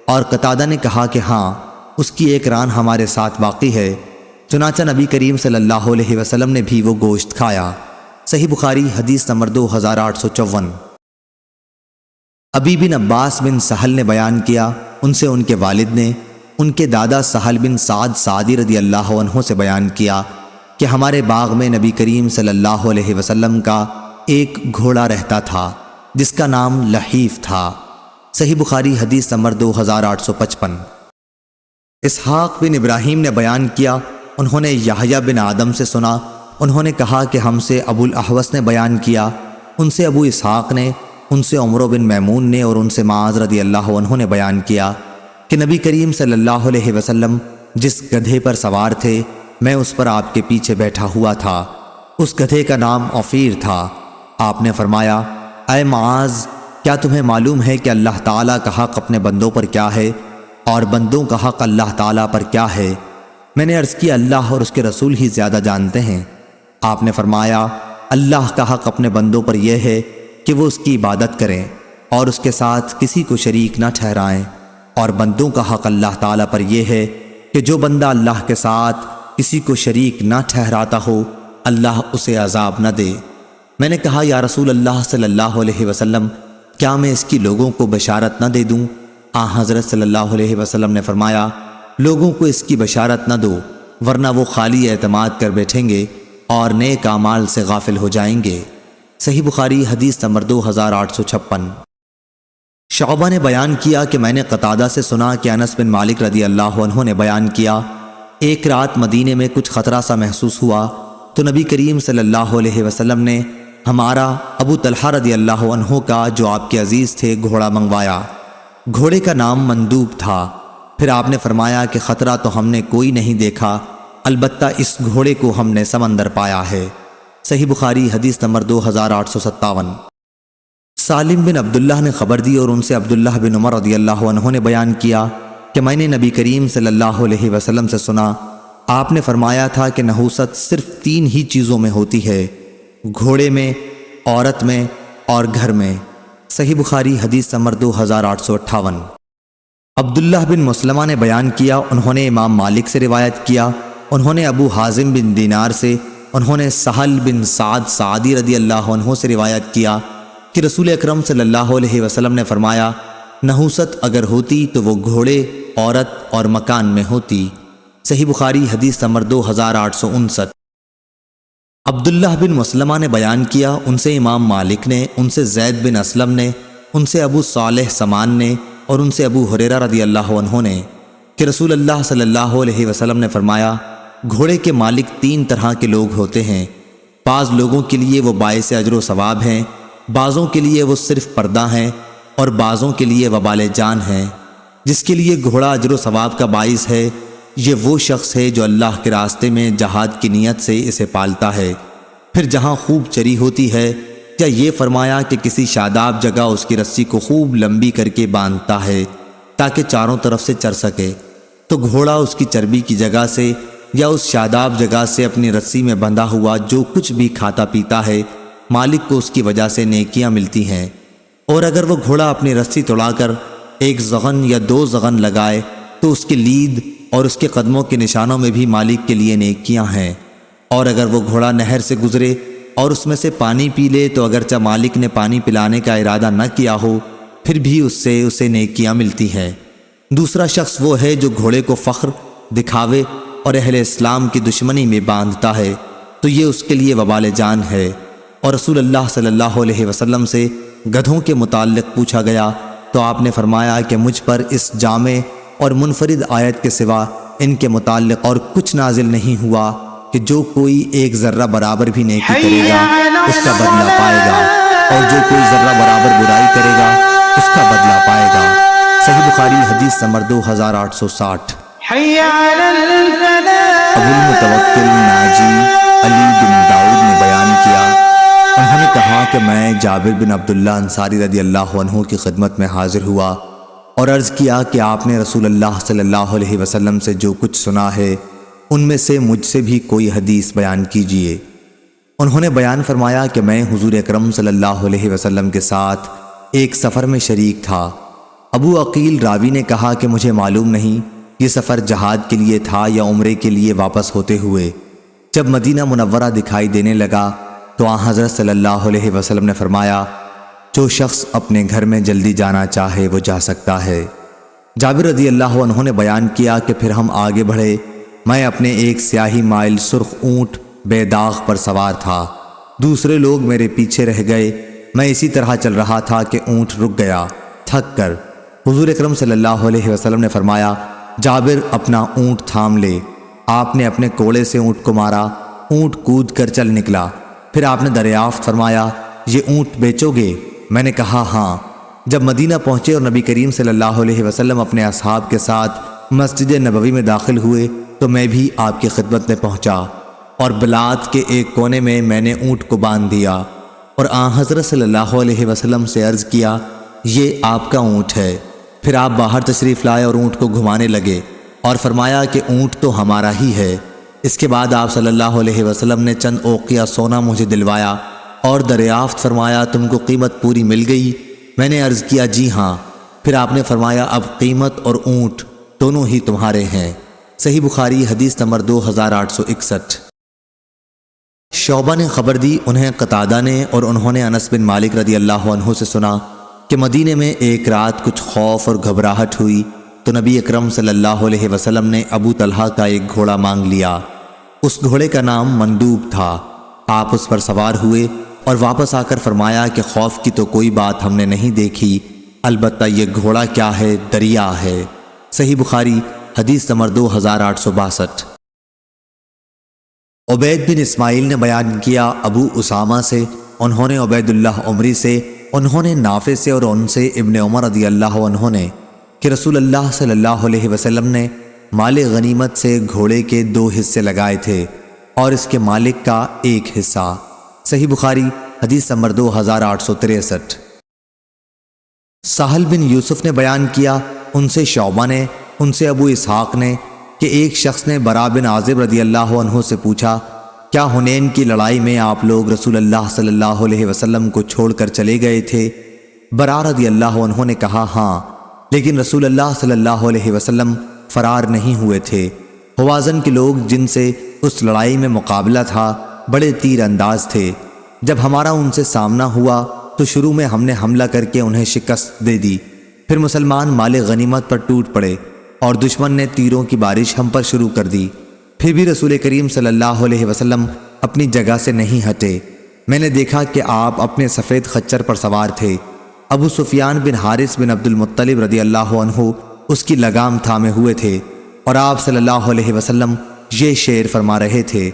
اور قتادہ نے کہا کہ ہاں، اس کی ایک ران ہمارے ساتھ باقی ہے۔ چنانچہ نبی کریم صلی اللہ علیہ وسلم نے بھی وہ گوشت کھایا۔ صحیح بخاری حدیث نمبر 2854۔ ابی بن عباس بن سہل نے بیان کیا، ان سے ان کے والد نے ان کے دادا سہل بن سعد سعدی رضی اللہ عنہ سے بیان کیا کہ ہمارے باغ میں نبی کریم صلی اللہ علیہ وسلم کا ایک گھوڑا رہتا تھا جس کا نام لحیف تھا۔ صحیح بخاری حدیث نمبر 2855۔ اسحاق بن ابراہیم نے بیان کیا، انہوں نے یحییٰ بن آدم سے سنا، انہوں نے کہا کہ ہم سے ابو الاحوص نے بیان کیا، ان سے ابو اسحاق نے، ان سے عمرو بن میمون نے اور ان سے معاذ رضی اللہ عنہ نے بیان کیا کہ نبی کریم صلی اللہ علیہ وسلم جس گدھے پر سوار تھے میں اس پر آپ کے پیچھے بیٹھا ہوا تھا۔ اس گدھے کا نام عفیر تھا۔ آپ نے فرمایا، اے معاذ، کیا تمہیں معلوم ہے کہ اللہ تعالیٰ کا حق اپنے بندوں پر کیا ہے اور بندوں کا حق اللہ تعالیٰ پر کیا ہے؟ میں نے عرض کیا، اللہ اور اس کے رسول ہی زیادہ جانتے ہیں۔ آپ نے فرمایا، اللہ کا حق اپنے بندوں پر یہ ہے کہ وہ اس کی عبادت کریں اور اس کے ساتھ کسی کو شریک نہ ٹھہرائیں، اور بندوں کا حق اللہ تعالیٰ پر یہ ہے کہ جو بندہ اللہ کے ساتھ کسی کو شریک نہ ٹھہراتا ہو اللہ اسے عذاب نہ دے۔ میں نے کہا، یا رسول اللہ صلی اللہ علیہ وسلم، کیا میں اس کی لوگوں کو بشارت نہ دے دوں؟ حضرت صلی اللہ علیہ وسلم نے فرمایا، لوگوں کو اس کی بشارت نہ دو ورنہ وہ خالی اعتماد کر بیٹھیں گے اور نیک اعمال سے غافل ہو جائیں گے۔ صحیح بخاری حدیث نمبر 2856۔ شعبہ نے بیان کیا کہ میں نے قتادہ سے سنا کہ انس بن مالک رضی اللہ عنہ نے بیان کیا، ایک رات مدینے میں کچھ خطرہ سا محسوس ہوا تو نبی کریم صلی اللہ علیہ وسلم نے ہمارا ابو طلحہ رضی اللہ عنہ کا جو آپ کے عزیز تھے گھوڑا منگوایا۔ گھوڑے کا نام مندوب تھا۔ پھر آپ نے فرمایا کہ خطرہ تو ہم نے کوئی نہیں دیکھا، البتہ اس گھوڑے کو ہم نے سمندر پایا ہے۔ صحیح بخاری حدیث نمبر 2857۔ سالم بن عبداللہ نے خبر دی اور ان سے عبداللہ بن عمر رضی اللہ عنہ نے بیان کیا کہ میں نے نبی کریم صلی اللہ علیہ وسلم سے سنا، آپ نے فرمایا تھا کہ نحوست صرف 3 ہی چیزوں میں ہوتی ہے، گھوڑے میں، عورت میں اور گھر میں۔ صحیح بخاری حدیث نمبر 2858۔ عبداللہ بن مسلمہ نے بیان کیا، انہوں نے امام مالک سے روایت کیا، انہوں نے ابو حازم بن دینار سے، انہوں نے سہل بن سعد سعدی رضی اللہ عنہ سے روایت کیا کہ رسول اکرم صلی اللہ علیہ وسلم نے فرمایا، نحوست اگر ہوتی تو وہ گھوڑے، عورت اور مکان میں ہوتی۔ صحیح بخاری حدیث نمبر 2859۔ عبداللہ بن مسلمہ نے بیان کیا، ان سے امام مالک نے، ان سے زید بن اسلم نے، ان سے ابو صالح سمان نے اور ان سے ابو ہریرہ رضی اللہ عنہ نے کہ رسول اللہ صلی اللہ علیہ وسلم نے فرمایا، گھوڑے کے مالک 3 طرح کے لوگ ہوتے ہیں، بعض لوگوں کے لیے وہ باعث اجر و ثواب ہیں، بعضوں کے لیے وہ صرف پردہ ہیں اور بعضوں کے لیے وبال جان ہیں۔ جس کے لیے گھوڑا اجر و ثواب کا باعث ہے یہ وہ شخص ہے جو اللہ کے راستے میں جہاد کی نیت سے اسے پالتا ہے، پھر جہاں خوب چری ہوتی ہے، یا یہ فرمایا کہ کسی شاداب جگہ اس کی رسی کو خوب لمبی کر کے باندھتا ہے تاکہ چاروں طرف سے چر سکے، تو گھوڑا اس کی چربی کی جگہ سے یا اس شاداب جگہ سے اپنی رسی میں بندھا ہوا جو کچھ بھی کھاتا پیتا ہے، مالک کو اس کی وجہ سے نیکیاں ملتی ہیں۔ اور اگر وہ گھوڑا اپنی رسی توڑا کر ایک زغن یا 2 زغن لگائے تو اس کی لید اور اس کے قدموں کے نشانوں میں بھی مالک کے لیے نیکیاں ہیں۔ اور اگر وہ گھوڑا نہر سے گزرے اور اس میں سے پانی پی لے تو اگرچہ مالک نے پانی پلانے کا ارادہ نہ کیا ہو، پھر بھی اسے نیکیاں ملتی ہیں۔ دوسرا شخص وہ ہے جو گھوڑے کو فخر، دکھاوے اور اہل اسلام کی دشمنی میں باندھتا ہے، تو یہ اس کے لیے وبال جان ہے۔ اور رسول اللہ صلی اللہ علیہ وسلم سے گدھوں کے متعلق پوچھا گیا تو آپ نے فرمایا کہ مجھ پر اس جامع اور منفرد آیت کے سوا ان کے متعلق اور کچھ نازل نہیں ہوا کہ جو کوئی ایک ذرہ برابر بھی نیکی کرے گا اس کا بدلہ پائے گا، اور جو کوئی ذرہ برابر برائی کرے گا اس کا بدلہ پائے گا۔ صحیح بخاری حدیث نمبر 2860۔ ابو المتوکل ناجی علی بن داؤد نے بیان کیا، انہوں نے کہا کہ میں جابر بن عبداللہ انصاری رضی اللہ عنہ کی خدمت میں حاضر ہوا اور عرض کیا کہ آپ نے رسول اللہ صلی اللہ علیہ وسلم سے جو کچھ سنا ہے ان میں سے مجھ سے بھی کوئی حدیث بیان کیجیے۔ انہوں نے بیان فرمایا کہ میں حضور اکرم صلی اللہ علیہ وسلم کے ساتھ ایک سفر میں شریک تھا۔ ابو عقیل راوی نے کہا کہ مجھے معلوم نہیں یہ سفر جہاد کے لیے تھا یا عمرے کے لیے واپس ہوتے ہوئے۔ جب مدینہ منورہ دکھائی دینے لگا تو آن حضرت صلی اللہ علیہ وسلم نے فرمایا، جو شخص اپنے گھر میں جلدی جانا چاہے وہ جا سکتا ہے۔ جابر رضی اللہ عنہ نے بیان کیا کہ پھر ہم آگے بڑھے، میں اپنے ایک سیاہی مائل سرخ اونٹ بے داغ پر سوار تھا، دوسرے لوگ میرے پیچھے رہ گئے، میں اسی طرح چل رہا تھا کہ اونٹ رک گیا تھک کر۔ حضور اکرم صلی اللہ علیہ وسلم نے فرمایا، جابر اپنا اونٹ تھام لے۔ آپ نے اپنے کوڑے سے اونٹ کو مارا، اونٹ کود کر چل نکلا۔ پھر آپ نے دریافت فرمایا، یہ اونٹ بیچو گے؟ میں نے کہا ہاں۔ جب مدینہ پہنچے اور نبی کریم صلی اللہ علیہ وسلم اپنے اصحاب کے ساتھ مسجد نبوی میں داخل ہوئے تو میں بھی آپ کی خدمت میں پہنچا، اور بلاد کے ایک کونے میں میں نے اونٹ کو باندھ دیا اور آن حضرت صلی اللہ علیہ وسلم سے عرض کیا، یہ آپ کا اونٹ ہے۔ پھر آپ باہر تشریف لائے اور اونٹ کو گھمانے لگے اور فرمایا کہ اونٹ تو ہمارا ہی ہے۔ اس کے بعد آپ صلی اللہ علیہ وسلم نے چند اوقیہ سونا مجھے دلوایا اور دریافت فرمایا، تم کو قیمت پوری مل گئی؟ میں نے عرض کیا جی ہاں۔ پھر آپ نے فرمایا، اب قیمت اور اونٹ دونوں ہی تمہارے ہیں۔ صحیح بخاری حدیث نمبر 2861۔ شعبہ نے خبر دی، انہیں قتادہ نے اور انہوں نے انس بن مالک رضی اللہ عنہ سے سنا کہ مدینے میں ایک رات کچھ خوف اور گھبراہٹ ہوئی تو نبی اکرم صلی اللہ علیہ وسلم نے ابو طلحہ کا ایک گھوڑا مانگ لیا۔ اس گھوڑے کا نام مندوب تھا۔ آپ اس پر سوار ہوئے اور واپس آ کر فرمایا کہ خوف کی تو کوئی بات ہم نے نہیں دیکھی، البتہ یہ گھوڑا کیا ہے، دریا ہے۔ صحیح بخاری حدیث نمبر 2862۔ عبید بن اسماعیل نے بیان کیا ابو اسامہ سے، انہوں نے عبید اللہ عمری سے، انہوں نے نافع سے اور ان سے ابن عمر رضی اللہ عنہ نے کہ رسول اللہ صلی اللہ علیہ وسلم نے مال غنیمت سے گھوڑے کے 2 حصے لگائے تھے اور اس کے مالک کا 1 حصہ۔ صحیح بخاری حدیث نمبر 2863۔ سہل بن یوسف نے بیان کیا، ان سے شعبہ نے، ان سے ابو اسحاق نے کہ ایک شخص نے برا بن عازب رضی اللہ عنہ سے پوچھا، کیا حنین کی لڑائی میں آپ لوگ رسول اللہ صلی اللہ علیہ وسلم کو چھوڑ کر چلے گئے تھے؟ برا رضی اللہ عنہ نے کہا ہاں، لیکن رسول اللہ صلی اللہ علیہ وسلم فرار نہیں ہوئے تھے۔ حوازن کے لوگ جن سے اس لڑائی میں مقابلہ تھا بڑے تیر انداز تھے۔ جب ہمارا ان سے سامنا ہوا تو شروع میں ہم نے حملہ کر کے انہیں شکست دے دی، پھر مسلمان مال غنیمت پر ٹوٹ پڑے اور دشمن نے تیروں کی بارش ہم پر شروع کر دی، پھر بھی رسول کریم صلی اللہ علیہ وسلم اپنی جگہ سے نہیں ہٹے۔ میں نے دیکھا کہ آپ اپنے سفید خچر پر سوار تھے، ابو سفیان بن حارث بن عبد المطلب رضی اللہ عنہ اس کی لگام تھامے ہوئے تھے، اور آپ صلی اللہ علیہ وسلم یہ شعر فرما رہے تھے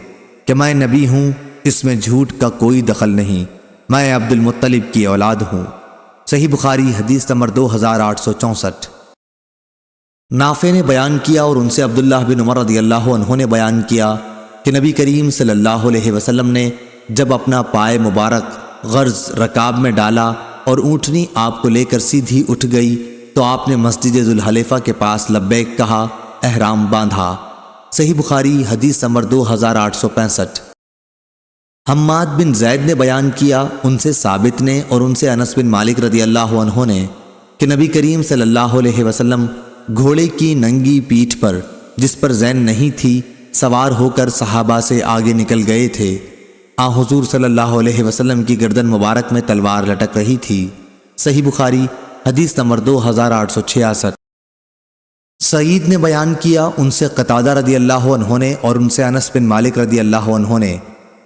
کہ میں نبی ہوں، اس میں جھوٹ کا کوئی دخل نہیں، میں عبد المطلب کی اولاد ہوں۔ صحیح بخاری حدیث نمبر 2864۔ نافع نے بیان کیا اور ان سے عبداللہ بن عمر رضی اللہ عنہ نے بیان کیا کہ نبی کریم صلی اللہ علیہ وسلم نے جب اپنا پائے مبارک غرض رکاب میں ڈالا اور اونٹنی آپ کو لے کر سیدھی اٹھ گئی تو آپ نے مسجد ذوالحلیفہ کے پاس لبیک کہا، احرام باندھا۔ صحیح بخاری حدیث نمبر 2865۔ حماد بن زید نے بیان کیا، ان سے ثابت نے اور ان سے انس بن مالک رضی اللہ عنہ نے کہ نبی کریم صلی اللہ علیہ وسلم گھوڑے کی ننگی پیٹھ پر جس پر زین نہیں تھی سوار ہو کر صحابہ سے آگے نکل گئے تھے۔ حضور صلی اللہ علیہ وسلم کی گردن مبارک میں تلوار لٹک رہی تھی۔ صحیح بخاری حدیث نمبر 2866۔ سعید نے بیان کیا، ان سے قتادہ رضی اللہ عنہ نے اور ان سے انس بن مالک رضی اللہ عنہ نے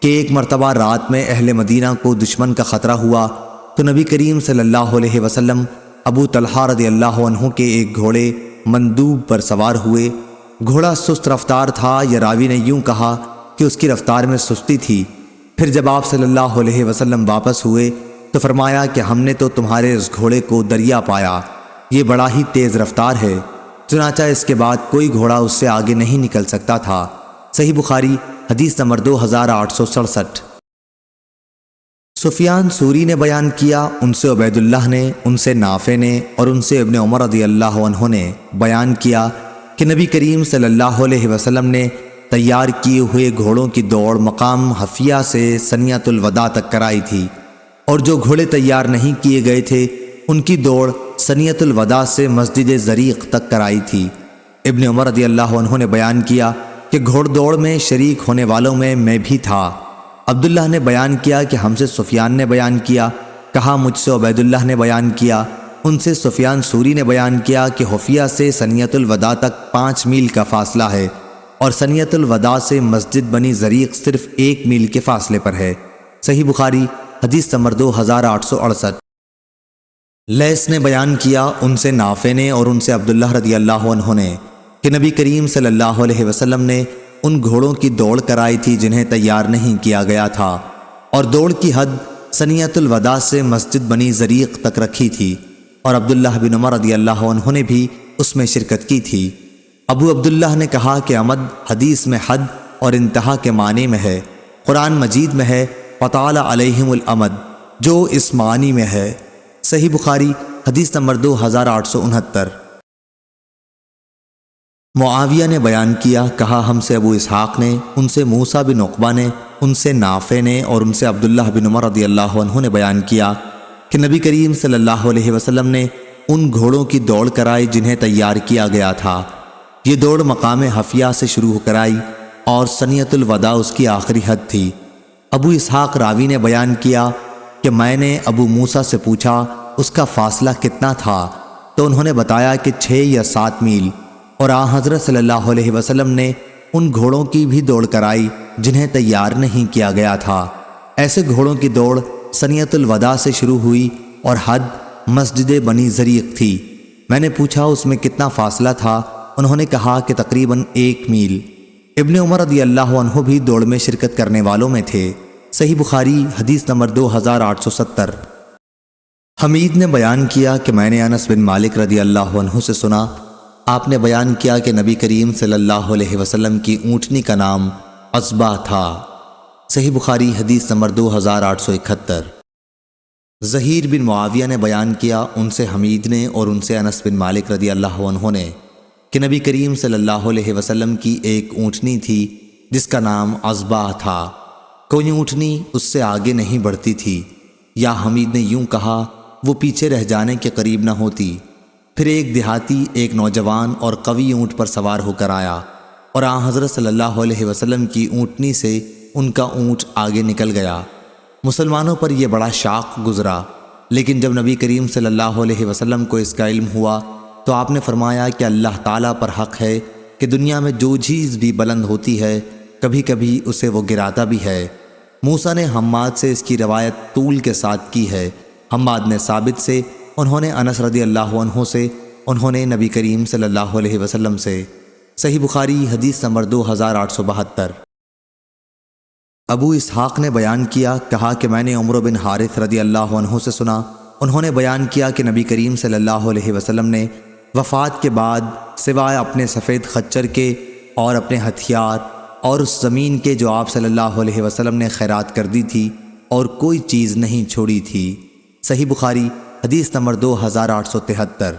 کہ ایک مرتبہ رات میں اہل مدینہ کو دشمن کا خطرہ ہوا تو نبی کریم صلی اللہ علیہ وسلم ابو طلحہ رضی اللہ عنہ کے ایک گھوڑے مندوب پر سوار ہوئے۔ گھوڑا سست رفتار تھا، یا راوی نے یوں کہا کہ اس کی رفتار میں سستی تھی۔ پھر جب آپ صلی اللہ علیہ وسلم واپس ہوئے تو فرمایا کہ ہم نے تو تمہارے اس گھوڑے کو دریا پایا، یہ بڑا ہی تیز رفتار ہے، چنانچہ اس کے بعد کوئی گھوڑا اس سے آگے نہیں نکل سکتا تھا۔ صحیح بخاری حدیث نمبر 2867۔ سفیان ثوری نے بیان کیا، ان سے عبید اللہ نے، ان سے نافع نے اور ان سے ابن عمر رضی اللہ عنہ نے بیان کیا کہ نبی کریم صلی اللہ علیہ وسلم نے تیار کیے ہوئے گھوڑوں کی دوڑ مقام حفیہ سے ثنیۃ الوداع تک کرائی تھی، اور جو گھوڑے تیار نہیں کیے گئے تھے ان کی دوڑ ثنیۃ الوداع سے مسجد زریق تک کرائی تھی۔ ابن عمر رضی اللہ عنہ نے بیان کیا کہ گھوڑ دوڑ میں شریک ہونے والوں میں بھی تھا۔ عبداللہ نے بیان کیا کہ ہم سے سفیان نے بیان کیا، کہا مجھ سے عبید اللہ نے بیان کیا، ان سے سفیان ثوری نے بیان کیا کہ حفیہ سے ثنیۃ الوداع تک 5 میل کا فاصلہ ہے، اور ثنیۃ الوداع سے مسجد بنی زریق صرف 1 میل کے فاصلے پر ہے۔ صحیح بخاری حدیث نمبر 2868۔ لیث نے بیان کیا، ان سے نافع نے اور ان سے عبداللہ رضی اللہ عنہ نے کہ نبی کریم صلی اللہ علیہ وسلم نے ان گھوڑوں کی دوڑ کرائی تھی جنہیں تیار نہیں کیا گیا تھا، اور دوڑ کی حد ثنیۃ الوداع سے مسجد بنی زریق تک رکھی تھی، اور عبداللہ بن عمر رضی اللہ عنہ نے بھی اس میں شرکت کی تھی۔ ابو عبداللہ نے کہا کہ عمد حدیث میں حد اور انتہا کے معنی میں ہے، قرآن مجید میں ہے فطال علیہم الامد، جو اس معنی میں ہے۔ صحیح بخاری حدیث نمبر 2869۔ معاویہ نے بیان کیا، کہا ہم سے ابو اسحاق نے، ان سے موسیٰ بن عقبہ نے، ان سے نافع نے اور ان سے عبداللہ بن عمر رضی اللہ عنہ نے بیان کیا کہ نبی کریم صلی اللہ علیہ وسلم نے ان گھوڑوں کی دوڑ کرائی جنہیں تیار کیا گیا تھا۔ یہ دوڑ مقام حفیہ سے شروع کرائی اور ثنیۃ الوداع اس کی آخری حد تھی۔ ابو اسحاق راوی نے بیان کیا کہ میں نے ابو موسیٰ سے پوچھا اس کا فاصلہ کتنا تھا، تو انہوں نے بتایا کہ 6 یا 7 میل، اور حضرت صلی اللہ علیہ وسلم نے ان گھوڑوں کی بھی دوڑ کرائی جنہیں تیار نہیں کیا گیا تھا۔ ایسے گھوڑوں کی دوڑ ثنیۃ الوداع سے شروع ہوئی اور حد مسجد بنی زریق تھی۔ میں نے پوچھا اس میں کتنا فاصلہ تھا، انہوں نے کہا کہ تقریباً 1 میل۔ ابن عمر رضی اللہ عنہ بھی دوڑ میں شرکت کرنے والوں میں تھے۔ صحیح بخاری حدیث نمبر 2870۔ حمید نے بیان کیا کہ میں نے انس بن مالک رضی اللہ عنہ سے سنا، آپ نے بیان کیا کہ نبی کریم صلی اللہ علیہ وسلم کی اونٹنی کا نام عصبہ تھا۔ صحیح بخاری حدیث نمبر 2871۔ زہیر بن معاویہ نے بیان کیا، ان سے حمید نے اور ان سے انس بن مالک رضی اللہ عنہ نے کہ نبی کریم صلی اللہ علیہ وسلم کی ایک اونٹنی تھی جس کا نام عصبہ تھا، کوئی اونٹنی اس سے آگے نہیں بڑھتی تھی، یا حمید نے یوں کہا وہ پیچھے رہ جانے کے قریب نہ ہوتی۔ پھر ایک دیہاتی ایک نوجوان اور قوی اونٹ پر سوار ہو کر آیا، اور حضرت صلی اللہ علیہ وسلم کی اونٹنی سے ان کا اونٹ آگے نکل گیا۔ مسلمانوں پر یہ بڑا شاق گزرا، لیکن جب نبی کریم صلی اللہ علیہ وسلم کو اس کا علم ہوا تو آپ نے فرمایا کہ اللہ تعالیٰ پر حق ہے کہ دنیا میں جو چیز بھی بلند ہوتی ہے کبھی کبھی اسے وہ گراتا بھی ہے۔ موسیٰ نے حماد سے اس کی روایت طول کے ساتھ کی ہے، حماد نے ثابت سے، انہوں نے انس رضی اللہ عنہ سے، انہوں نے نبی کریم صلی اللہ علیہ وسلم سے۔ صحیح بخاری حدیث نمبر 2872۔ ابو اسحاق نے بیان کیا، کہا کہ میں نے عمر بن حارث رضی اللہ عنہ سے سنا، انہوں نے بیان کیا کہ نبی کریم صلی اللہ علیہ وسلم نے وفات کے بعد سوائے اپنے سفید خچر کے اور اپنے ہتھیار اور اس زمین کے جو آپ صلی اللہ علیہ وسلم نے خیرات کر دی تھی اور کوئی چیز نہیں چھوڑی تھی۔ صحیح بخاری حدیث نمبر 2873۔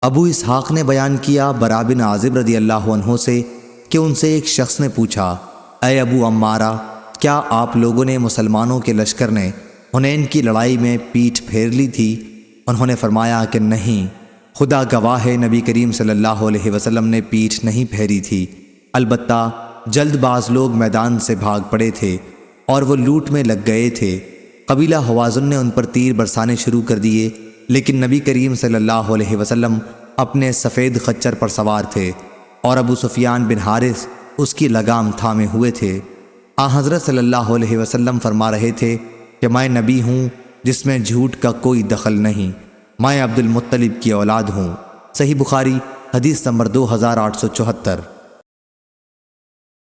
ابو اسحاق نے بیان کیا برا بن عازب رضی اللہ عنہ سے کہ ان سے ایک شخص نے پوچھا، اے ابو عمارہ، کیا آپ لوگوں نے مسلمانوں کے لشکر نے حنین کی لڑائی میں پیٹھ پھیر لی تھی؟ انہوں نے فرمایا کہ نہیں، خدا گواہ ہے نبی کریم صلی اللہ علیہ وسلم نے پیٹھ نہیں پھیری تھی، البتہ جلد باز لوگ میدان سے بھاگ پڑے تھے اور وہ لوٹ میں لگ گئے تھے۔ قبیلہ حوازن نے ان پر تیر برسانے شروع کر دیے، لیکن نبی کریم صلی اللہ علیہ وسلم اپنے سفید خچر پر سوار تھے اور ابو سفیان بن حارث اس کی لگام تھامے ہوئے تھے۔ حضرت صلی اللہ علیہ وسلم فرما رہے تھے کہ میں نبی ہوں جس میں جھوٹ کا کوئی دخل نہیں، میں عبد المطلب کی اولاد ہوں۔ صحیح بخاری حدیث نمبر 2874۔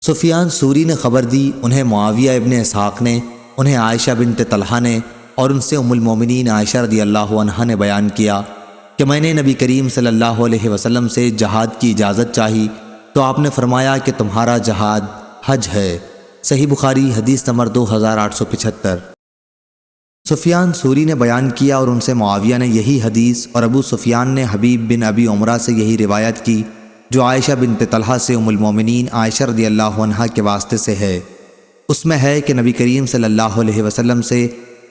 سفیان سوری نے خبر دی، انہیں معاویہ ابن اسحاق نے، انہیں عائشہ بنت طلحہ نے اور ان سے ام المومنین عائشہ رضی اللہ عنہا نے بیان کیا کہ میں نے نبی کریم صلی اللہ علیہ وسلم سے جہاد کی اجازت چاہی تو آپ نے فرمایا کہ تمہارا جہاد حج ہے۔ صحیح بخاری حدیث نمبر 2875۔ سفیان سوری نے بیان کیا اور ان سے معاویہ نے یہی حدیث اور ابو سفیان نے حبیب بن ابی عمرہ سے یہی روایت کی جو عائشہ بنت طلحہ سے ام المومنین عائشہ رضی اللہ عنہا کے واسطے سے ہے۔ اس میں ہے کہ نبی کریم صلی اللہ علیہ وسلم سے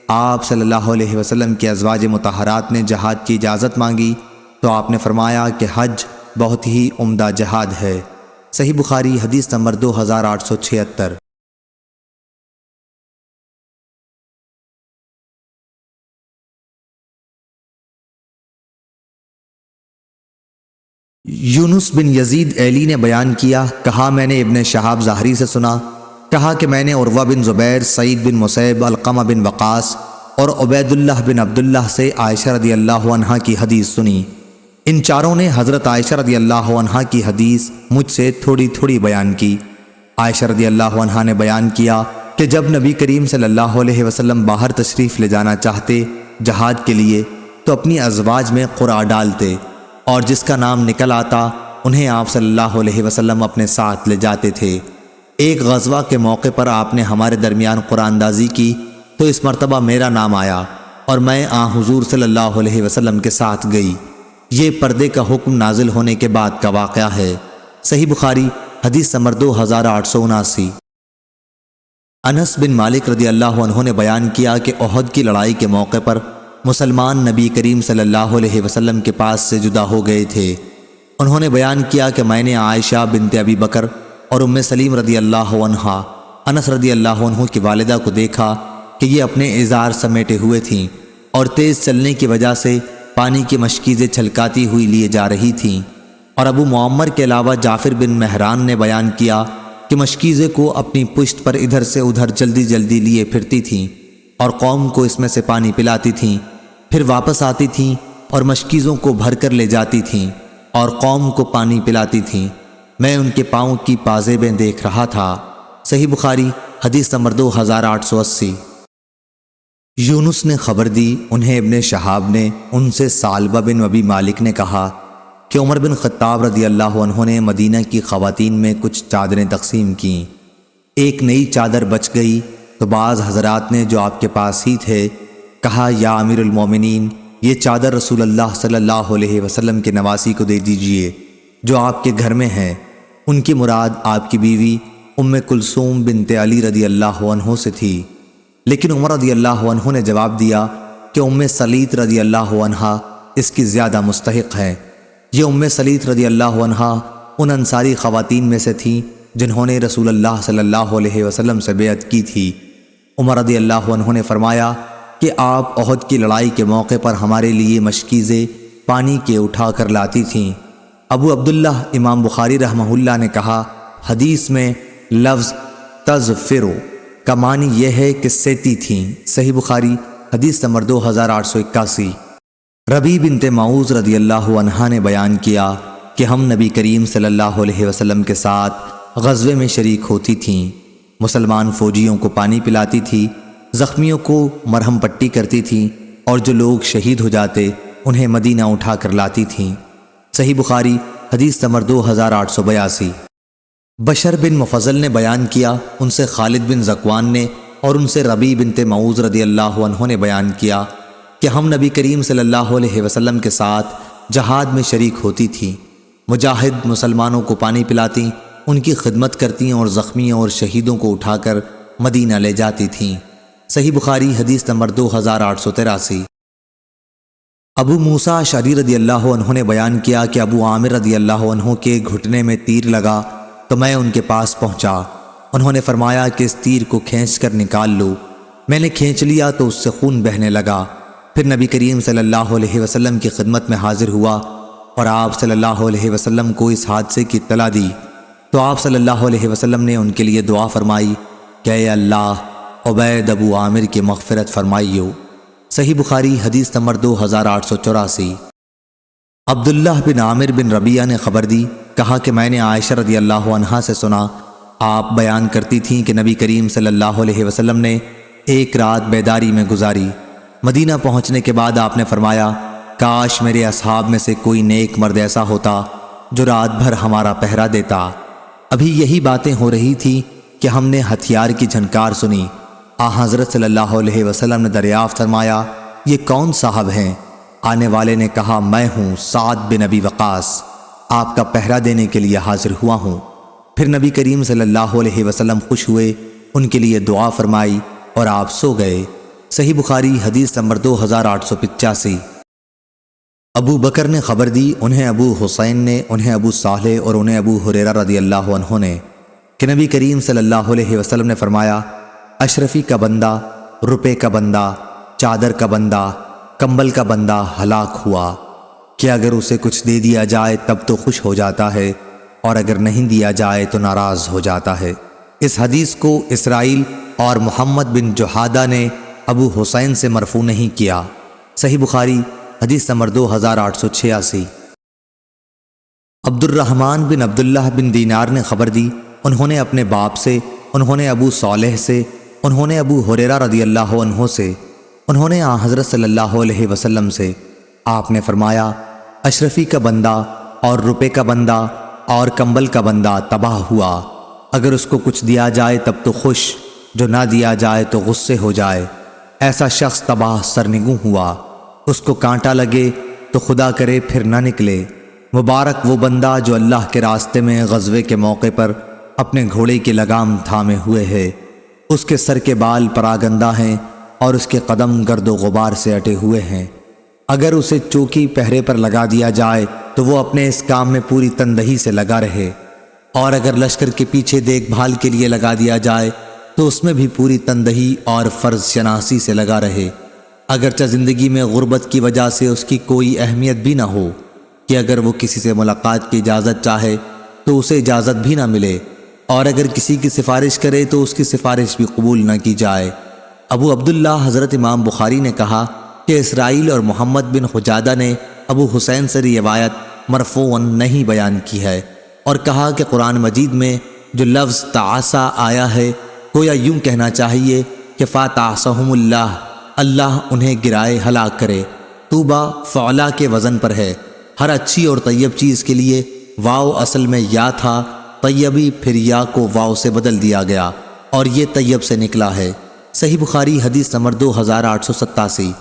آپ صلی اللہ علیہ وسلم کے ازواج مطہرات نے جہاد کی اجازت مانگی تو آپ نے فرمایا کہ حج بہت ہی عمدہ جہاد ہے۔ صحیح بخاری حدیث نمبر 2876۔ یونس بن یزید ایلی نے بیان کیا، کہا میں نے ابن شہاب ظاہری سے سنا، کہا کہ میں نے عروہ بن زبیر، سعید بن مسیب، علقمہ بن وقاص اور عبید اللہ بن عبداللہ سے عائشہ رضی اللہ عنہا کی حدیث سنی۔ ان چاروں نے حضرت عائشہ رضی اللہ عنہا کی حدیث مجھ سے تھوڑی تھوڑی بیان کی۔ عائشہ رضی اللہ عنہا نے بیان کیا کہ جب نبی کریم صلی اللہ علیہ وسلم باہر تشریف لے جانا چاہتے جہاد کے لیے تو اپنی ازواج میں قرعہ ڈالتے اور جس کا نام نکل آتا انہیں آپ صلی اللہ علیہ وسلم اپنے ساتھ لے جاتے تھے۔ ایک غزوہ کے موقع پر آپ نے ہمارے درمیان قرآن اندازی کی تو اس مرتبہ میرا نام آیا اور میں حضور صلی اللہ علیہ وسلم کے ساتھ گئی۔ یہ پردے کا حکم نازل ہونے کے بعد کا واقعہ ہے۔ صحیح بخاری حدیث نمبر 2879۔ انس بن مالک رضی اللہ عنہ نے بیان کیا کہ احد کی لڑائی کے موقع پر مسلمان نبی کریم صلی اللہ علیہ وسلم کے پاس سے جدا ہو گئے تھے۔ انہوں نے بیان کیا کہ میں نے عائشہ بنت ابی بکر اور ام سلیم رضی اللہ عنہا انس رضی اللہ عنہ کی والدہ کو دیکھا کہ یہ اپنے ازار سمیٹے ہوئے تھیں اور تیز چلنے کی وجہ سے پانی کی مشکیزیں چھلکاتی ہوئی لیے جا رہی تھیں، اور ابو معمر کے علاوہ جعفر بن مہران نے بیان کیا کہ مشکیزیں کو اپنی پشت پر ادھر سے ادھر جلدی جلدی لیے پھرتی تھیں اور قوم کو اس میں سے پانی پلاتی تھیں، پھر واپس آتی تھیں اور مشکیزوں کو بھر کر لے جاتی تھیں اور قوم کو پانی پلاتی تھیں۔ میں ان کے پاؤں کی پازیبیں دیکھ رہا تھا۔ صحیح بخاری حدیث نمبر 2880۔ یونس نے خبر دی، انہیں ابن شہاب نے، ان سے ثعلبہ بن ابی مالک نے کہا کہ عمر بن خطاب رضی اللہ عنہ نے مدینہ کی خواتین میں کچھ چادریں تقسیم کیں۔ ایک نئی چادر بچ گئی تو بعض حضرات نے جو آپ کے پاس ہی تھے کہا، یا امیر المومنین، یہ چادر رسول اللہ صلی اللہ علیہ وسلم کے نواسی کو دے دیجئے جو آپ کے گھر میں ہیں۔ ان کی مراد آپ کی بیوی ام کلثوم بنت علی رضی اللہ عنہ سے تھی، لیکن عمر رضی اللہ عنہ نے جواب دیا کہ ام سلیط رضی اللہ عنہا اس کی زیادہ مستحق ہے۔ یہ ام سلیط رضی اللہ عنہا ان انصاری خواتین میں سے تھیں جنہوں نے رسول اللہ صلی اللہ علیہ وسلم سے بیعت کی تھی۔ عمر رضی اللہ عنہ نے فرمایا کہ آپ احد کی لڑائی کے موقع پر ہمارے لیے مشکیزیں پانی کے اٹھا کر لاتی تھیں۔ ابو عبداللہ امام بخاری رحمہ اللہ نے کہا، حدیث میں لفظ تزفرو کا معنی یہ ہے کہ سیتی تھیں۔ صحیح بخاری حدیث نمبر 2881۔ ربیع بنت معوذ رضی اللہ عنہا نے بیان کیا کہ ہم نبی کریم صلی اللہ علیہ وسلم کے ساتھ غزوے میں شریک ہوتی تھیں۔ مسلمان فوجیوں کو پانی پلاتی تھی، زخمیوں کو مرہم پٹی کرتی تھیں اور جو لوگ شہید ہو جاتے انہیں مدینہ اٹھا کر لاتی تھیں۔ صحیح بخاری حدیث نمبر 2882۔ بشر بن مفضل نے بیان کیا، ان سے خالد بن ذکوان نے اور ان سے ربیع بنت معوذ رضی اللہ عنہ نے بیان کیا کہ ہم نبی کریم صلی اللہ علیہ وسلم کے ساتھ جہاد میں شریک ہوتی تھیں۔ مجاہد مسلمانوں کو پانی پلاتی، ان کی خدمت کرتی اور زخمیوں اور شہیدوں کو اٹھا کر مدینہ لے جاتی تھیں۔ صحیح بخاری حدیث نمبر 2883۔ ابو موسیٰ اشعری رضی اللہ عنہ نے بیان کیا کہ ابو عامر رضی اللہ عنہ کے گھٹنے میں تیر لگا تو میں ان کے پاس پہنچا۔ انہوں نے فرمایا کہ اس تیر کو کھینچ کر نکال لو۔ میں نے کھینچ لیا تو اس سے خون بہنے لگا۔ پھر نبی کریم صلی اللہ علیہ وسلم کی خدمت میں حاضر ہوا اور آپ صلی اللہ علیہ وسلم کو اس حادثے کی اطلاع دی تو آپ صلی اللہ علیہ وسلم نے ان کے لیے دعا فرمائی کہ اے اللہ عبید ابو عامر کی مغفرت فرمائیو۔ صحیح بخاری حدیث نمبر 2884۔ عبداللہ بن عامر بن ربیعہ نے خبر دی، کہا کہ میں نے عائشہ رضی اللہ عنہا سے سنا، آپ بیان کرتی تھیں کہ نبی کریم صلی اللہ علیہ وسلم نے ایک رات بیداری میں گزاری۔ مدینہ پہنچنے کے بعد آپ نے فرمایا، کاش میرے اصحاب میں سے کوئی نیک مرد ایسا ہوتا جو رات بھر ہمارا پہرا دیتا۔ ابھی یہی باتیں ہو رہی تھی کہ ہم نے ہتھیار کی جھنکار سنی۔ حضرت صلی اللہ علیہ وسلم نے دریافت فرمایا، یہ کون صاحب ہیں؟ آنے والے نے کہا، میں ہوں سعد بن ابی وقاص، آپ کا پہرا دینے کے لیے حاضر ہوا ہوں۔ پھر نبی کریم صلی اللہ علیہ وسلم خوش ہوئے، ان کے لیے دعا فرمائی اور آپ سو گئے۔ صحیح بخاری حدیث نمبر 2885۔ ابو بکر نے خبر دی، انہیں ابو حسین نے، انہیں ابو صالح اور انہیں ابو ہریرہ رضی اللہ عنہ نے کہ نبی کریم صلی اللہ علیہ وسلم نے فرمایا، اشرفی کا بندہ، روپے کا بندہ، چادر کا بندہ، کمبل کا بندہ ہلاک ہوا کہ اگر اسے کچھ دے دیا جائے تب تو خوش ہو جاتا ہے اور اگر نہیں دیا جائے تو ناراض ہو جاتا ہے۔ اس حدیث کو اسرائیل اور محمد بن جحادہ نے ابو حسین سے مرفوع نہیں کیا۔ صحیح بخاری حدیث نمبر 2886۔ عبد الرحمن بن عبداللہ بن دینار نے خبر دی، انہوں نے اپنے باپ سے، انہوں نے ابو صالح سے، انہوں نے ابو ہریرہ رضی اللہ عنہ سے، انہوں نے حضرت صلی اللہ علیہ وسلم سے، آپ نے فرمایا، اشرفی کا بندہ اور روپے کا بندہ اور کمبل کا بندہ تباہ ہوا، اگر اس کو کچھ دیا جائے تب تو خوش، جو نہ دیا جائے تو غصے ہو جائے، ایسا شخص تباہ سرنگوں ہوا، اس کو کانٹا لگے تو خدا کرے پھر نہ نکلے۔ مبارک وہ بندہ جو اللہ کے راستے میں غزوے کے موقع پر اپنے گھوڑے کی لگام تھامے ہوئے ہے، اس کے سر کے بال پراگندہ ہیں اور اس کے قدم گرد و غبار سے اٹے ہوئے ہیں۔ اگر اسے چوکی پہرے پر لگا دیا جائے تو وہ اپنے اس کام میں پوری تندہی سے لگا رہے، اور اگر لشکر کے پیچھے دیکھ بھال کے لیے لگا دیا جائے تو اس میں بھی پوری تندہی اور فرض شناسی سے لگا رہے، اگرچہ زندگی میں غربت کی وجہ سے اس کی کوئی اہمیت بھی نہ ہو کہ اگر وہ کسی سے ملاقات کی اجازت چاہے تو اسے اجازت بھی نہ ملے، اور اگر کسی کی سفارش کرے تو اس کی سفارش بھی قبول نہ کی جائے۔ ابو عبداللہ حضرت امام بخاری نے کہا کہ اسرائیل اور محمد بن حجادہ نے ابو حسین سے روایت مرفوعاً نہیں بیان کی ہے، اور کہا کہ قرآن مجید میں جو لفظ تعاصا آیا ہے گویا یوں کہنا چاہیے کہ فاتعصہم اللہ، اللہ انہیں گرائے ہلاک کرے۔ طوبہ فعلا کے وزن پر ہے۔ ہر اچھی اور طیب چیز کے لیے واو اصل میں یا تھا، طیبی پھر یا کو واو سے بدل دیا گیا اور یہ طیب سے نکلا ہے۔ صحیح بخاری حدیث نمبر 2887۔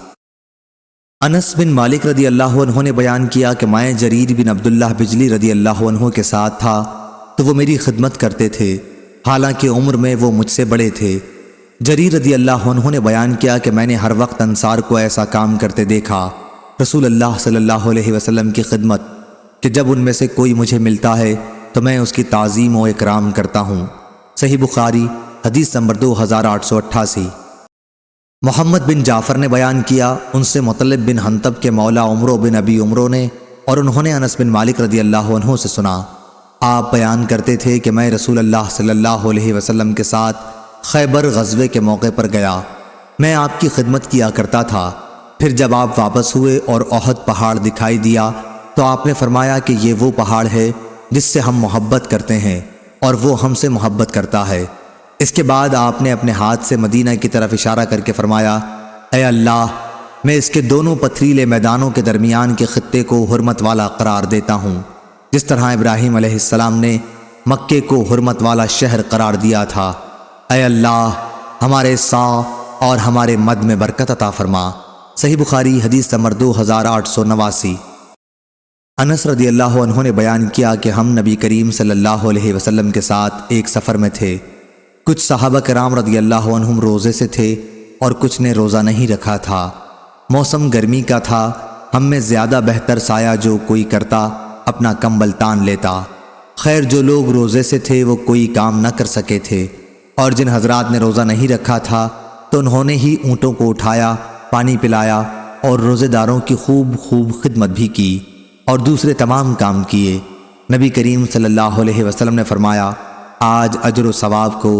انس بن مالک رضی اللہ عنہ نے بیان کیا کہ میں جریر بن عبداللہ بجلی رضی اللہ عنہ کے ساتھ تھا تو وہ میری خدمت کرتے تھے، حالانکہ عمر میں وہ مجھ سے بڑے تھے۔ جریر رضی اللہ عنہ نے بیان کیا کہ میں نے ہر وقت انصار کو ایسا کام کرتے دیکھا، رسول اللہ صلی اللہ علیہ وسلم کی خدمت، کہ جب ان میں سے کوئی مجھے ملتا ہے تو میں اس کی تعظیم و اکرام کرتا ہوں۔ صحیح بخاری حدیث نمبر 2888۔ محمد بن جعفر نے بیان کیا، ان سے مطلب بن حنطب کے مولا عمرو بن ابی عمرو نے، اور انہوں نے انس بن مالک رضی اللہ عنہ سے سنا، آپ بیان کرتے تھے کہ میں رسول اللہ صلی اللہ علیہ وسلم کے ساتھ خیبر غزوے کے موقع پر گیا، میں آپ کی خدمت کیا کرتا تھا، پھر جب آپ واپس ہوئے اور احد پہاڑ دکھائی دیا تو آپ نے فرمایا کہ یہ وہ پہاڑ ہے جس سے ہم محبت کرتے ہیں اور وہ ہم سے محبت کرتا ہے۔ اس کے بعد آپ نے اپنے ہاتھ سے مدینہ کی طرف اشارہ کر کے فرمایا، اے اللہ، میں اس کے دونوں پتھریلے میدانوں کے درمیان کے خطے کو حرمت والا قرار دیتا ہوں، جس طرح ابراہیم علیہ السلام نے مکے کو حرمت والا شہر قرار دیا تھا۔ اے اللہ، ہمارے سا اور ہمارے مد میں برکت عطا فرما۔ صحیح بخاری حدیث نمبر 2889۔ انس رضی اللہ عنہ نے بیان کیا کہ ہم نبی کریم صلی اللہ علیہ وسلم کے ساتھ ایک سفر میں تھے۔ کچھ صحابہ کرام رضی اللہ عنہم روزے سے تھے اور کچھ نے روزہ نہیں رکھا تھا۔ موسم گرمی کا تھا۔ ہم میں زیادہ بہتر سایہ جو کوئی کرتا اپنا کمبل تان لیتا۔ خیر جو لوگ روزے سے تھے وہ کوئی کام نہ کر سکے تھے، اور جن حضرات نے روزہ نہیں رکھا تھا تو انہوں نے ہی اونٹوں کو اٹھایا، پانی پلایا اور روزے داروں کی خوب خدمت بھی کی اور دوسرے تمام کام کیے۔ نبی کریم صلی اللہ علیہ وسلم نے فرمایا، آج اجر و ثواب کو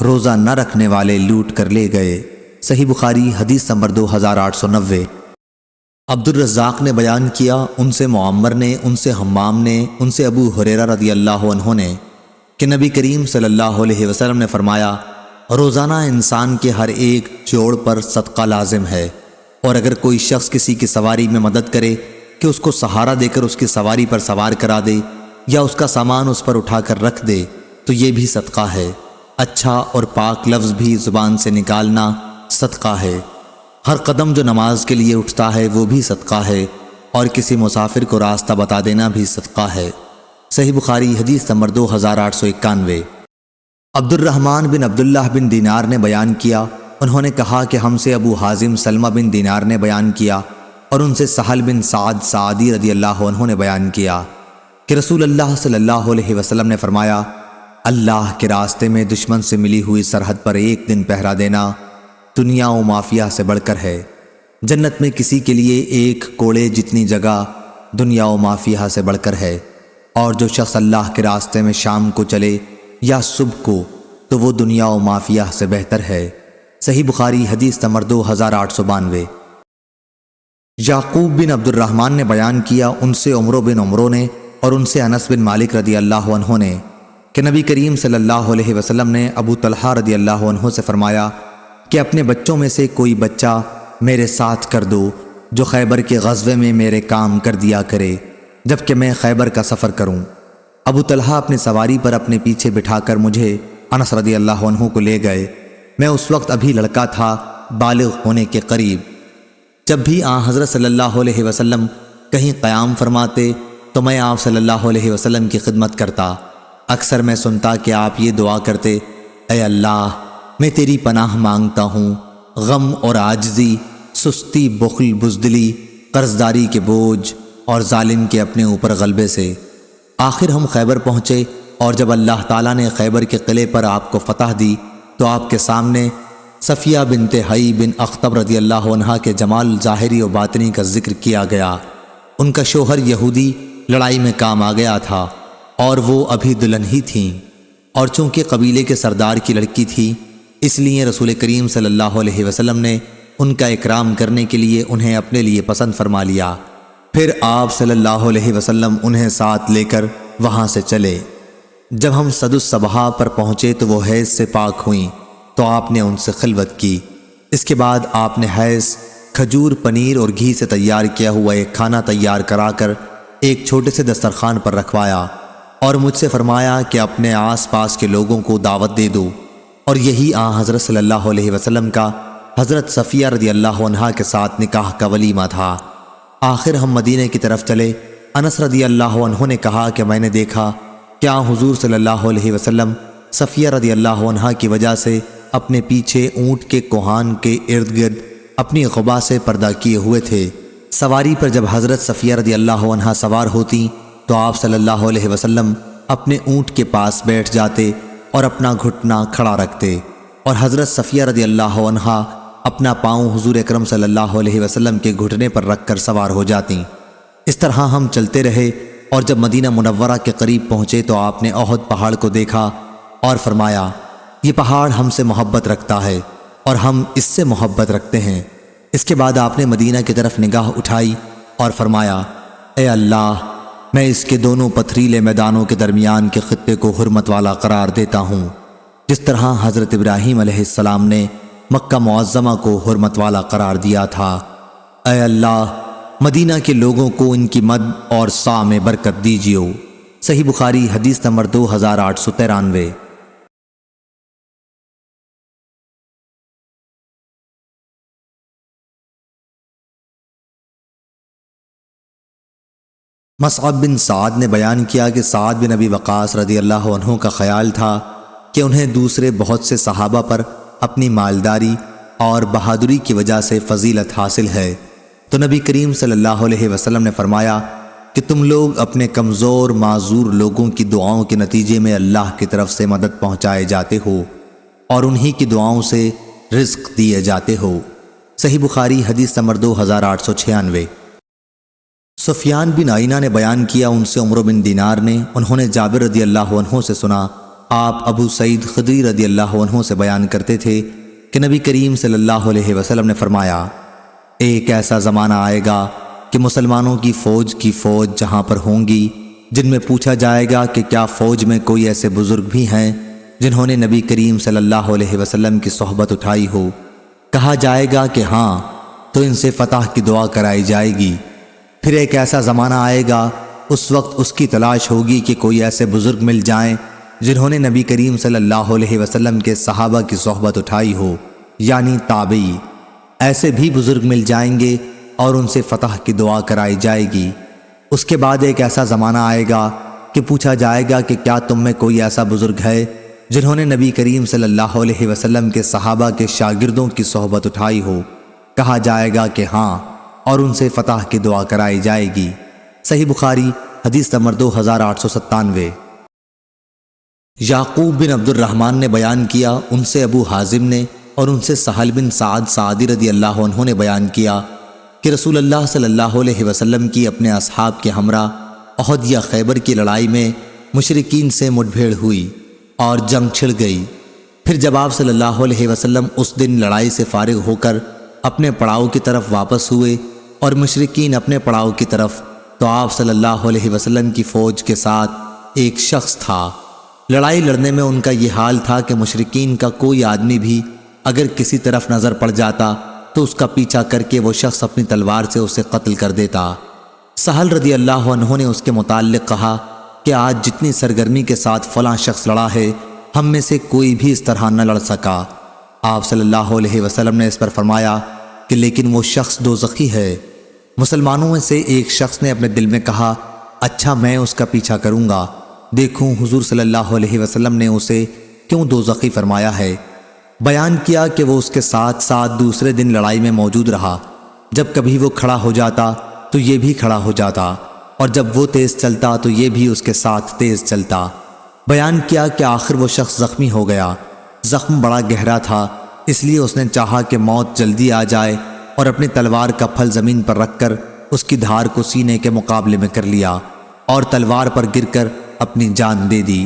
روزہ نہ رکھنے والے لوٹ کر لے گئے۔ صحیح بخاری حدیث نمبر 2890۔ عبد الرزاق نے بیان کیا، ان سے معمر نے، ان سے حمام نے، ان سے ابو ہریرہ رضی اللہ عنہ نے کہ نبی کریم صلی اللہ علیہ وسلم نے فرمایا، روزانہ انسان کے ہر ایک جوڑ پر صدقہ لازم ہے، اور اگر کوئی شخص کسی کی سواری میں مدد کرے کہ اس کو سہارا دے کر اس کی سواری پر سوار کرا دے یا اس کا سامان اس پر اٹھا کر رکھ دے تو یہ بھی صدقہ ہے۔ اچھا اور پاک لفظ بھی زبان سے نکالنا صدقہ ہے۔ ہر قدم جو نماز کے لیے اٹھتا ہے وہ بھی صدقہ ہے، اور کسی مسافر کو راستہ بتا دینا بھی صدقہ ہے۔ صحیح بخاری حدیث نمبر 2891۔ عبد الرحمن بن عبداللہ بن دینار نے بیان کیا، انہوں نے کہا کہ ہم سے ابو حازم سلمہ بن دینار نے بیان کیا، اور ان سے سہل بن سعد سعدی رضی اللہ عنہ نے بیان کیا کہ رسول اللہ صلی اللہ علیہ وسلم نے فرمایا، اللہ کے راستے میں دشمن سے ملی ہوئی سرحد پر ایک دن پہرا دینا دنیا و مافیہ سے بڑھ کر ہے۔ جنت میں کسی کے لیے ایک کوڑے جتنی جگہ دنیا و مافیہ سے بڑھ کر ہے، اور جو شخص اللہ کے راستے میں شام کو چلے یا صبح کو تو وہ دنیا و مافیہ سے بہتر ہے۔ صحیح بخاری حدیث نمبر 2892۔ یعقوب بن عبد الرحمن نے بیان کیا، ان سے عمرو بن عمرو نے اور ان سے انس بن مالک رضی اللہ عنہ نے کہ نبی کریم صلی اللہ علیہ وسلم نے ابو طلحہ رضی اللہ عنہ سے فرمایا کہ اپنے بچوں میں سے کوئی بچہ میرے ساتھ کر دو جو خیبر کے غزوے میں میرے کام کر دیا کرے جبکہ میں خیبر کا سفر کروں۔ ابو طلحہ اپنی سواری پر اپنے پیچھے بٹھا کر مجھے انس رضی اللہ عنہ کو لے گئے۔ میں اس وقت ابھی لڑکا تھا، بالغ ہونے کے قریب۔ جب بھی آن حضرت صلی اللہ علیہ وسلم کہیں قیام فرماتے تو میں آپ صلی اللہ علیہ وسلم کی خدمت کرتا۔ اکثر میں سنتا کہ آپ یہ دعا کرتے، اے اللہ میں تیری پناہ مانگتا ہوں غم اور عاجزی، سستی، بخل، بزدلی، قرضداری کے بوجھ اور ظالم کے اپنے اوپر غلبے سے۔ آخر ہم خیبر پہنچے، اور جب اللہ تعالیٰ نے خیبر کے قلعے پر آپ کو فتح دی تو آپ کے سامنے صفیہ بنت حی بن اخطب رضی اللہ عنہا کے جمال ظاہری و باطنی کا ذکر کیا گیا۔ ان کا شوہر یہودی لڑائی میں کام آ گیا تھا اور وہ ابھی دلہن ہی تھیں، اور چونکہ قبیلے کے سردار کی لڑکی تھی اس لیے رسول کریم صلی اللہ علیہ وسلم نے ان کا اکرام کرنے کے لیے انہیں اپنے لیے پسند فرما لیا۔ پھر آپ صلی اللہ علیہ وسلم انہیں ساتھ لے کر وہاں سے چلے۔ جب ہم سد الصباح پر پہنچے تو وہ حیض سے پاک ہوئیں تو آپ نے ان سے خلوت کی۔ اس کے بعد آپ نے حیض، کھجور، پنیر اور گھی سے تیار کیا ہوا ایک کھانا تیار کرا کر ایک چھوٹے سے دسترخوان پر رکھوایا اور مجھ سے فرمایا کہ اپنے آس پاس کے لوگوں کو دعوت دے دو، اور یہی آن حضرت صلی اللہ علیہ وسلم کا حضرت صفیہ رضی اللہ عنہا کے ساتھ نکاح کا ولیمہ تھا۔ آخر ہم مدینے کی طرف چلے۔ انس رضی اللہ عنہ نے کہا کہ میں نے دیکھا کہ حضور صلی اللہ علیہ وسلم صفیہ رضی اللہ عنہا کی وجہ سے اپنے پیچھے اونٹ کے کوہان کے ارد گرد اپنی غبا سے پردہ کیے ہوئے تھے۔ سواری پر جب حضرت صفیہ رضی اللہ عنہا سوار ہوتی تو آپ صلی اللہ علیہ وسلم اپنے اونٹ کے پاس بیٹھ جاتے اور اپنا گھٹنا کھڑا رکھتے، اور حضرت صفیہ رضی اللہ عنہا اپنا پاؤں حضور اکرم صلی اللہ علیہ وسلم کے گھٹنے پر رکھ کر سوار ہو جاتی۔ اس طرح ہم چلتے رہے، اور جب مدینہ منورہ کے قریب پہنچے تو آپ نے احد پہاڑ کو دیکھا اور فرمایا، یہ پہاڑ ہم سے محبت رکھتا ہے اور ہم اس سے محبت رکھتے ہیں۔ اس کے بعد آپ نے مدینہ کی طرف نگاہ اٹھائی اور فرمایا، اے اللہ میں اس کے دونوں پتھریلے میدانوں کے درمیان کے خطے کو حرمت والا قرار دیتا ہوں، جس طرح حضرت ابراہیم علیہ السلام نے مکہ معظمہ کو حرمت والا قرار دیا تھا۔ اے اللہ مدینہ کے لوگوں کو ان کی مد اور سا میں برکت دیجیو۔ صحیح بخاری حدیث نمبر 2893۔ مصعب بن سعد نے بیان کیا کہ سعد بن ابی وقاص رضی اللہ عنہ کا خیال تھا کہ انہیں دوسرے بہت سے صحابہ پر اپنی مالداری اور بہادری کی وجہ سے فضیلت حاصل ہے، تو نبی کریم صلی اللہ علیہ وسلم نے فرمایا کہ تم لوگ اپنے کمزور معذور لوگوں کی دعاؤں کے نتیجے میں اللہ کی طرف سے مدد پہنچائے جاتے ہو اور انہی کی دعاؤں سے رزق دیے جاتے ہو۔ صحیح بخاری حدیث نمبر 2896۔ سفیان بن عینہ نے بیان کیا، ان سے عمرو بن دینار نے، انہوں نے جابر رضی اللہ عنہ سے سنا، آپ ابو سعید خدری رضی اللہ عنہ سے بیان کرتے تھے کہ نبی کریم صلی اللہ علیہ وسلم نے فرمایا، ایک ایسا زمانہ آئے گا کہ مسلمانوں کی فوج جہاں پر ہوں گی، جن میں پوچھا جائے گا کہ کیا فوج میں کوئی ایسے بزرگ بھی ہیں جنہوں نے نبی کریم صلی اللہ علیہ وسلم کی صحبت اٹھائی ہو؟ کہا جائے گا کہ ہاں، تو ان سے فتح کی دعا کرائی جائے گی۔ پھر ایک ایسا زمانہ آئے گا، اس وقت اس کی تلاش ہوگی کہ کوئی ایسے بزرگ مل جائیں جنہوں نے نبی کریم صلی اللہ علیہ وسلم کے صحابہ کی صحبت اٹھائی ہو، یعنی تابعی۔ ایسے بھی بزرگ مل جائیں گے اور ان سے فتح کی دعا کرائی جائے گی۔ اس کے بعد ایک ایسا زمانہ آئے گا کہ پوچھا جائے گا کہ کیا تم میں کوئی ایسا بزرگ ہے جنہوں نے نبی کریم صلی اللہ علیہ وسلم کے صحابہ کے شاگردوں کی صحبت اٹھائی ہو؟ کہا جائے گا کہ ہاں، اور ان سے فتح کی دعا کرائی جائے گی۔ صحیح بخاری حدیث نمبر 2897۔ یعقوب بن عبد الرحمن نے بیان کیا، ان سے ابو حازم نے اور ان سے سہل بن سعد سعدی رضی اللہ عنہ نے بیان کیا کہ رسول اللہ صلی اللہ علیہ وسلم کی اپنے اصحاب کے ہمراہ احد یا خیبر کی لڑائی میں مشرکین سے مٹ بھیڑ ہوئی اور جنگ چھڑ گئی۔ پھر جب آپ صلی اللہ علیہ وسلم اس دن لڑائی سے فارغ ہو کر اپنے پڑاؤ کی طرف واپس ہوئے اور مشرکین اپنے پڑاؤ کی طرف، تو آپ صلی اللہ علیہ وسلم کی فوج کے ساتھ ایک شخص تھا۔ لڑائی لڑنے میں ان کا یہ حال تھا کہ مشرکین کا کوئی آدمی بھی اگر کسی طرف نظر پڑ جاتا تو اس کا پیچھا کر کے وہ شخص اپنی تلوار سے اسے قتل کر دیتا۔ سہل رضی اللہ عنہ نے اس کے متعلق کہا کہ آج جتنی سرگرمی کے ساتھ فلاں شخص لڑا ہے، ہم میں سے کوئی بھی اس طرح نہ لڑ سکا۔ آپ صلی اللہ علیہ وسلم نے اس پر فرمایا کہ لیکن وہ شخص دوزخی ہے۔ مسلمانوں میں سے ایک شخص نے اپنے دل میں کہا، اچھا میں اس کا پیچھا کروں گا، دیکھوں حضور صلی اللہ علیہ وسلم نے اسے کیوں دوزخی فرمایا ہے۔ بیان کیا کہ وہ اس کے ساتھ ساتھ دوسرے دن لڑائی میں موجود رہا، جب کبھی وہ کھڑا ہو جاتا تو یہ بھی کھڑا ہو جاتا، اور جب وہ تیز چلتا تو یہ بھی اس کے ساتھ تیز چلتا۔ بیان کیا کہ آخر وہ شخص زخمی ہو گیا، زخم بڑا گہرا تھا، اس لیے اس نے چاہا کہ موت جلدی آ جائے اور اپنی تلوار کا پھل زمین پر رکھ کر اس کی دھار کو سینے کے مقابلے میں کر لیا اور تلوار پر گر کر اپنی جان دے دی۔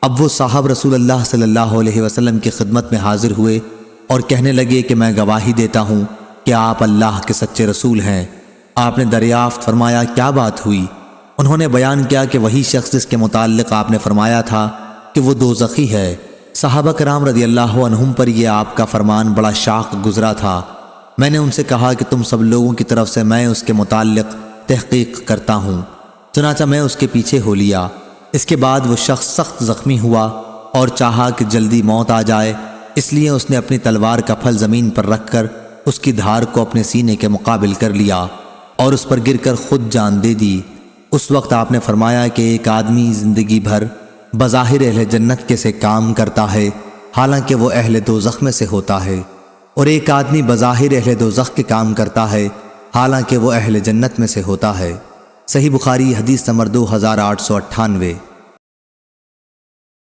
اب وہ صاحب رسول اللہ صلی اللہ علیہ وسلم کی خدمت میں حاضر ہوئے اور کہنے لگے کہ میں گواہی دیتا ہوں کہ آپ اللہ کے سچے رسول ہیں۔ آپ نے دریافت فرمایا کیا بات ہوئی؟ انہوں نے بیان کیا کہ وہی شخص جس کے متعلق آپ نے فرمایا تھا کہ وہ دوزخی ہے۔ صحابہ کرام رضی اللہ عنہم پر یہ آپ کا فرمان بڑا شاق گزرا تھا۔ میں نے ان سے کہا کہ تم سب لوگوں کی طرف سے میں اس کے متعلق تحقیق کرتا ہوں، چنانچہ میں اس کے پیچھے ہو لیا۔ اس کے بعد وہ شخص سخت زخمی ہوا اور چاہا کہ جلدی موت آ جائے، اس لیے اس نے اپنی تلوار کا پھل زمین پر رکھ کر اس کی دھار کو اپنے سینے کے مقابل کر لیا اور اس پر گر کر خود جان دے دی۔ اس وقت آپ نے فرمایا کہ ایک آدمی زندگی بھر بظاہر اہل جنت کے سے کام کرتا ہے، حالانکہ وہ اہل دوزخ میں سے ہوتا ہے، اور ایک آدمی بظاہر اہل دوزخ کے کام کرتا ہے، حالانکہ وہ اہل جنت میں سے ہوتا ہے۔ صحیح بخاری حدیث نمبر 2898۔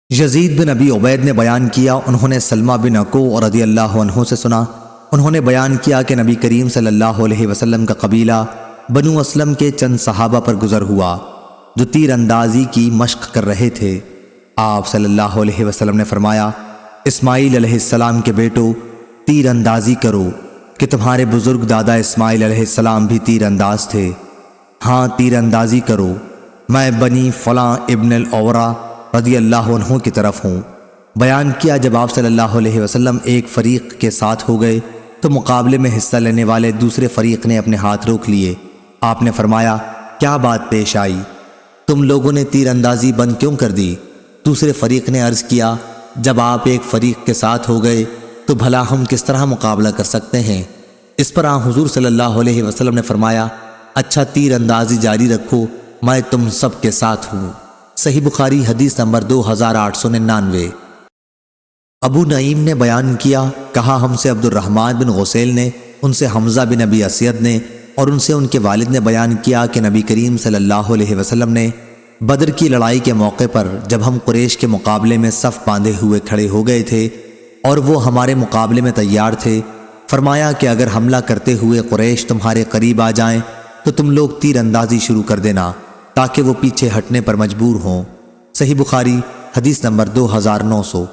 یزید بن ابی عبید نے بیان کیا، انہوں نے سلمہ بن اکوع رضی اللہ عنہ سے سنا، انہوں نے بیان کیا کہ نبی کریم صلی اللہ علیہ وسلم کا قبیلہ بنو اسلم کے چند صحابہ پر گزر ہوا جو تیر اندازی کی مشق کر رہے تھے۔ آپ صلی اللہ علیہ وسلم نے فرمایا، اسماعیل علیہ السلام کے بیٹو تیر اندازی کرو کہ تمہارے بزرگ دادا اسماعیل علیہ السلام بھی تیر انداز تھے۔ ہاں تیر اندازی کرو، میں بنی فلاں ابن الاورا رضی اللہ عنہ کی طرف ہوں۔ بیان کیا جب آپ صلی اللہ علیہ وسلم ایک فریق کے ساتھ ہو گئے تو مقابلے میں حصہ لینے والے دوسرے فریق نے اپنے ہاتھ روک لیے۔ آپ نے فرمایا کیا بات پیش آئی؟ تم لوگوں نے تیر اندازی بند کیوں کر دی؟ دوسرے فریق نے عرض کیا جب آپ ایک فریق کے ساتھ ہو گئے تو بھلا ہم کس طرح مقابلہ کر سکتے ہیں؟ اس پر حضور صلی اللہ علیہ وسلم نے فرمایا اچھا تیر اندازی جاری رکھو، میں تم سب کے ساتھ ہوں۔ صحیح بخاری حدیث نمبر 2899۔ ابو نعیم نے بیان کیا، کہا ہم سے عبد الرحمن بن غسیل نے، ان سے حمزہ بن ابی اسید نے، اور ان سے ان کے والد نے بیان کیا کہ نبی کریم صلی اللہ علیہ وسلم نے بدر کی لڑائی کے موقع پر جب ہم قریش کے مقابلے میں صف باندھے ہوئے کھڑے ہو گئے تھے اور وہ ہمارے مقابلے میں تیار تھے، فرمایا کہ اگر حملہ کرتے ہوئے قریش تمہارے قریب آ جائیں تو تم لوگ تیر اندازی شروع کر دینا تاکہ وہ پیچھے ہٹنے پر مجبور ہوں۔ صحیح بخاری حدیث نمبر 2900۔